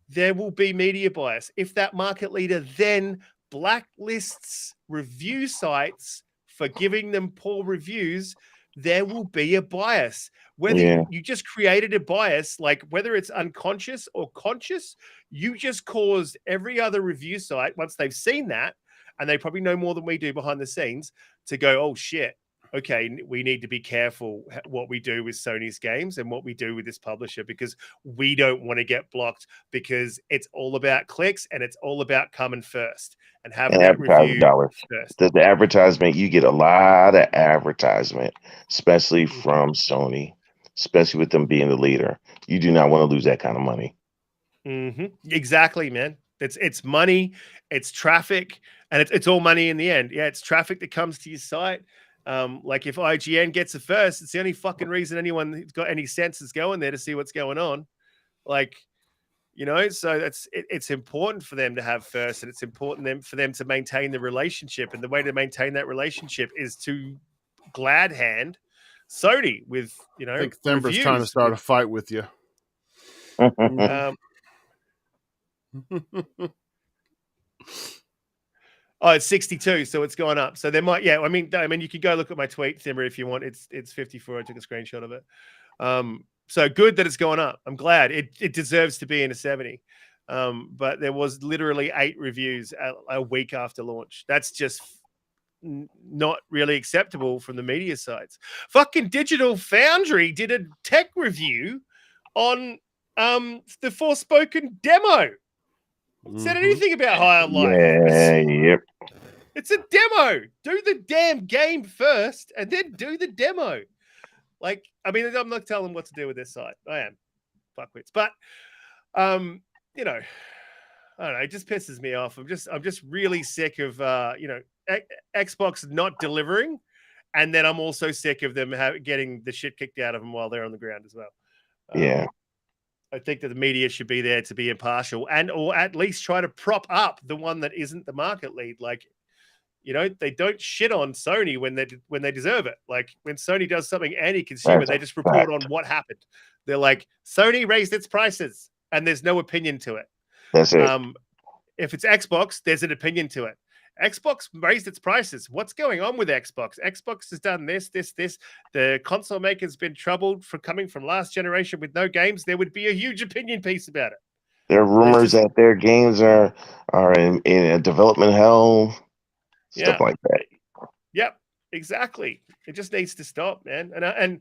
Speaker 3: there will be media bias. If that market leader then blacklists review sites for giving them poor reviews, there will be a bias. Whether you just created a bias, like whether it's unconscious or conscious, you just caused every other review site, once they've seen that, and they probably know more than we do behind the scenes, to go, oh shit, okay, we need to be careful what we do with Sony's games and what we do with this publisher, because we don't want to get blocked, because it's all about clicks and it's all about coming first and having that review first.
Speaker 2: The advertisement, you get a lot of advertisement, especially from Sony, especially with them being the leader. You do not want to lose that kind of money.
Speaker 3: Exactly, man. It's money, it's traffic, and it's all money in the end. Yeah, it's traffic that comes to your site. Like if IGN gets it first, it's the only fucking reason anyone who's got any sense is going there to see what's going on. Like, you know, so it's important for them to have first, and it's important for them to maintain the relationship. And the way to maintain that relationship is to glad hand Sony with, you know,
Speaker 1: I think Thember's trying to start a fight with you.
Speaker 3: Oh, it's 62, so it's gone up. So there might, yeah. I mean, you can go look at my tweet, Thimmer, if you want. It's 54. I took a screenshot of it. So good that it's gone up. I'm glad. It deserves to be in a 70. But there was literally 8 reviews a week after launch. That's just not really acceptable from the media sites. Fucking Digital Foundry did a tech review on the Forspoken demo. Said anything about High on Life.
Speaker 2: Yeah, yep.
Speaker 3: It's a demo. Do the damn game first and then do the demo. Like, I mean, I'm not telling them what to do with this site. I am. Fuckwits. But you know, I don't know, it just pisses me off. I'm just really sick of Xbox not delivering, and then I'm also sick of them getting the shit kicked out of them while they're on the ground as well.
Speaker 2: Yeah.
Speaker 3: I think that the media should be there to be impartial and or at least try to prop up the one that isn't the market lead. Like, they don't shit on Sony when they deserve it. Like when Sony does something anti-consumer, they just report on what happened. They're like, Sony raised its prices, and there's no opinion to it.
Speaker 2: That's it.
Speaker 3: If it's Xbox, there's an opinion to it. Xbox raised its prices. What's going on with Xbox? Xbox has done this. The console maker's been troubled for coming from last generation with no games. There would be a huge opinion piece about it.
Speaker 2: There are rumors that their games are in a development hell. Stuff like that.
Speaker 3: Yep, exactly. It just needs to stop, man. And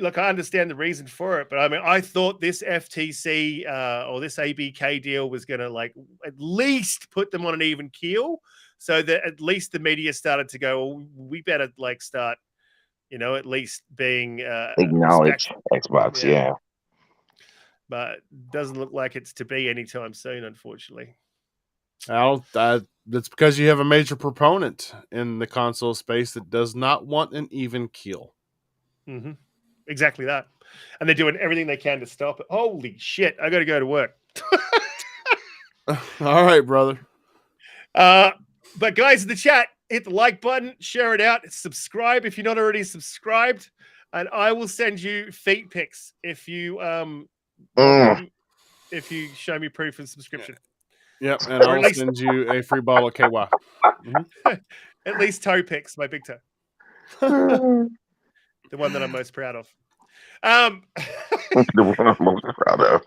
Speaker 3: look, I understand the reason for it, but I mean, I thought this FTC or this ABK deal was going to like at least put them on an even keel, so that at least the media started to go, well, we better like start, at least being
Speaker 2: acknowledge Xbox, yeah.
Speaker 3: But doesn't look like it's to be anytime soon, unfortunately.
Speaker 1: That's because you have a major proponent in the console space that does not want an even keel.
Speaker 3: Mm-hmm. Exactly that. And they're doing everything they can to stop it. Holy shit, I got to go to work.
Speaker 1: All right, brother.
Speaker 3: But guys in the chat, hit the like button, share it out, subscribe if you're not already subscribed, and I will send you feet pics if you if you show me proof of subscription.
Speaker 1: Yep, and I'll send you a free bottle of KY.
Speaker 3: Mm-hmm. At least toe pics, my big toe. The one that I'm most proud of.
Speaker 2: The one I'm most proud of.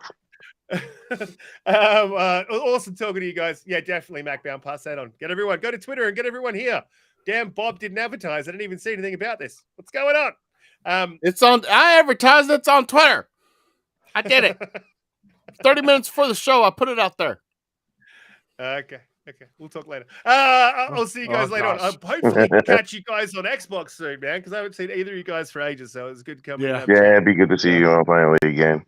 Speaker 3: Awesome talking to you guys. Yeah, definitely, MacBound. Pass that on. Go to Twitter and get everyone here. Damn, Bob didn't advertise. I didn't even see anything about this. What's going on?
Speaker 1: It's on. I advertised. It's on Twitter. I did it. 30 minutes before the show, I put it out there.
Speaker 3: Okay. We'll talk later. I'll see you guys later on. Hopefully catch you guys on Xbox soon, man, because I haven't seen either of you guys for ages, so it's good coming.
Speaker 2: Yeah, it'd be good to see you on finally again.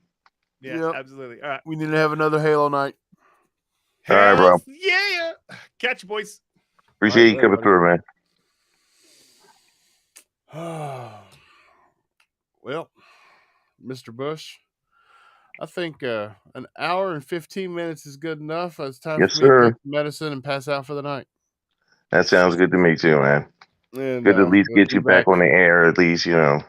Speaker 3: Yeah, absolutely. All right.
Speaker 1: We need to have another Halo night.
Speaker 2: All right, bro.
Speaker 3: Yeah. Catch you, boys.
Speaker 2: Appreciate you coming through, man.
Speaker 1: Well, Mr. Bush, I think an hour and 15 minutes is good enough. It's time for me to take medicine and pass out for the night.
Speaker 2: That sounds good to me too, man. And, good to at least get you back on the air, at least,
Speaker 1: Yeah.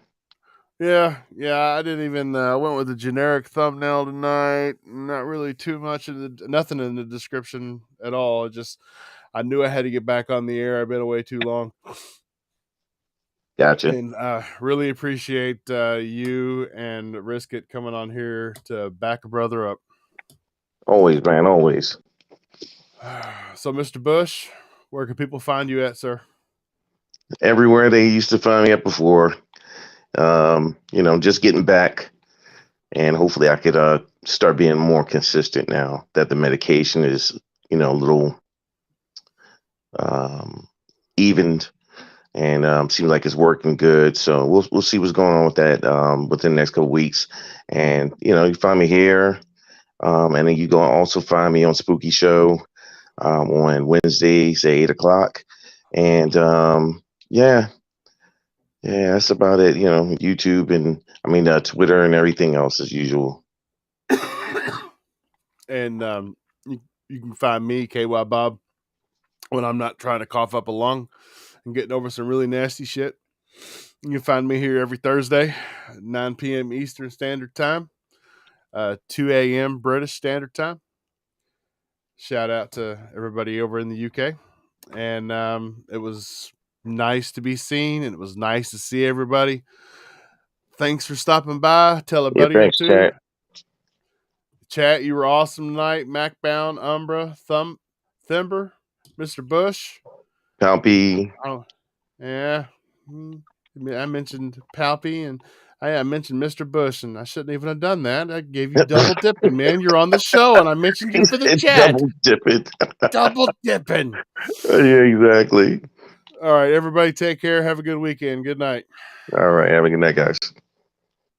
Speaker 1: I didn't even went with a generic thumbnail tonight. Not really too much nothing in the description at all. I knew I had to get back on the air. I've been away too long.
Speaker 2: Gotcha.
Speaker 1: And really appreciate you and Riskit coming on here to back a brother up.
Speaker 2: Always, man, always.
Speaker 1: So, Mr. Bush, where can people find you at, sir?
Speaker 2: Everywhere they used to find me at before. Just getting back, and hopefully I could start being more consistent now that the medication is, a little evened. And seems like it's working good. So we'll see what's going on with that within the next couple of weeks. And you find me here, and then you can also find me on Spooky Show on Wednesdays at 8:00. And that's about it. YouTube and Twitter and everything else as usual.
Speaker 1: And you can find me, KY Bob, when I'm not trying to cough up a lung and getting over some really nasty shit. You can find me here every Thursday, 9 p.m. Eastern Standard Time, 2 a.m. British Standard Time. Shout out to everybody over in the UK. and it was nice to be seen, and it was nice to see everybody. Thanks for stopping by. Tell a
Speaker 2: Yeah,
Speaker 1: buddy
Speaker 2: thanks,
Speaker 1: or two.
Speaker 2: chat.
Speaker 1: Chat, you were awesome tonight. Macbound, Umbra, Thimber, Mr. Bush.
Speaker 2: Palpy.
Speaker 1: Oh, yeah. I mentioned Palpy, and I mentioned Mr. Bush, and I shouldn't even have done that. I gave you double dipping, man. You're on the show, and I mentioned you for the
Speaker 2: It's
Speaker 1: chat.
Speaker 2: double dipping.
Speaker 1: Double dipping.
Speaker 2: Yeah, exactly.
Speaker 1: All right, everybody, take care. Have a good weekend. Good night.
Speaker 2: All right. Have a good night, guys.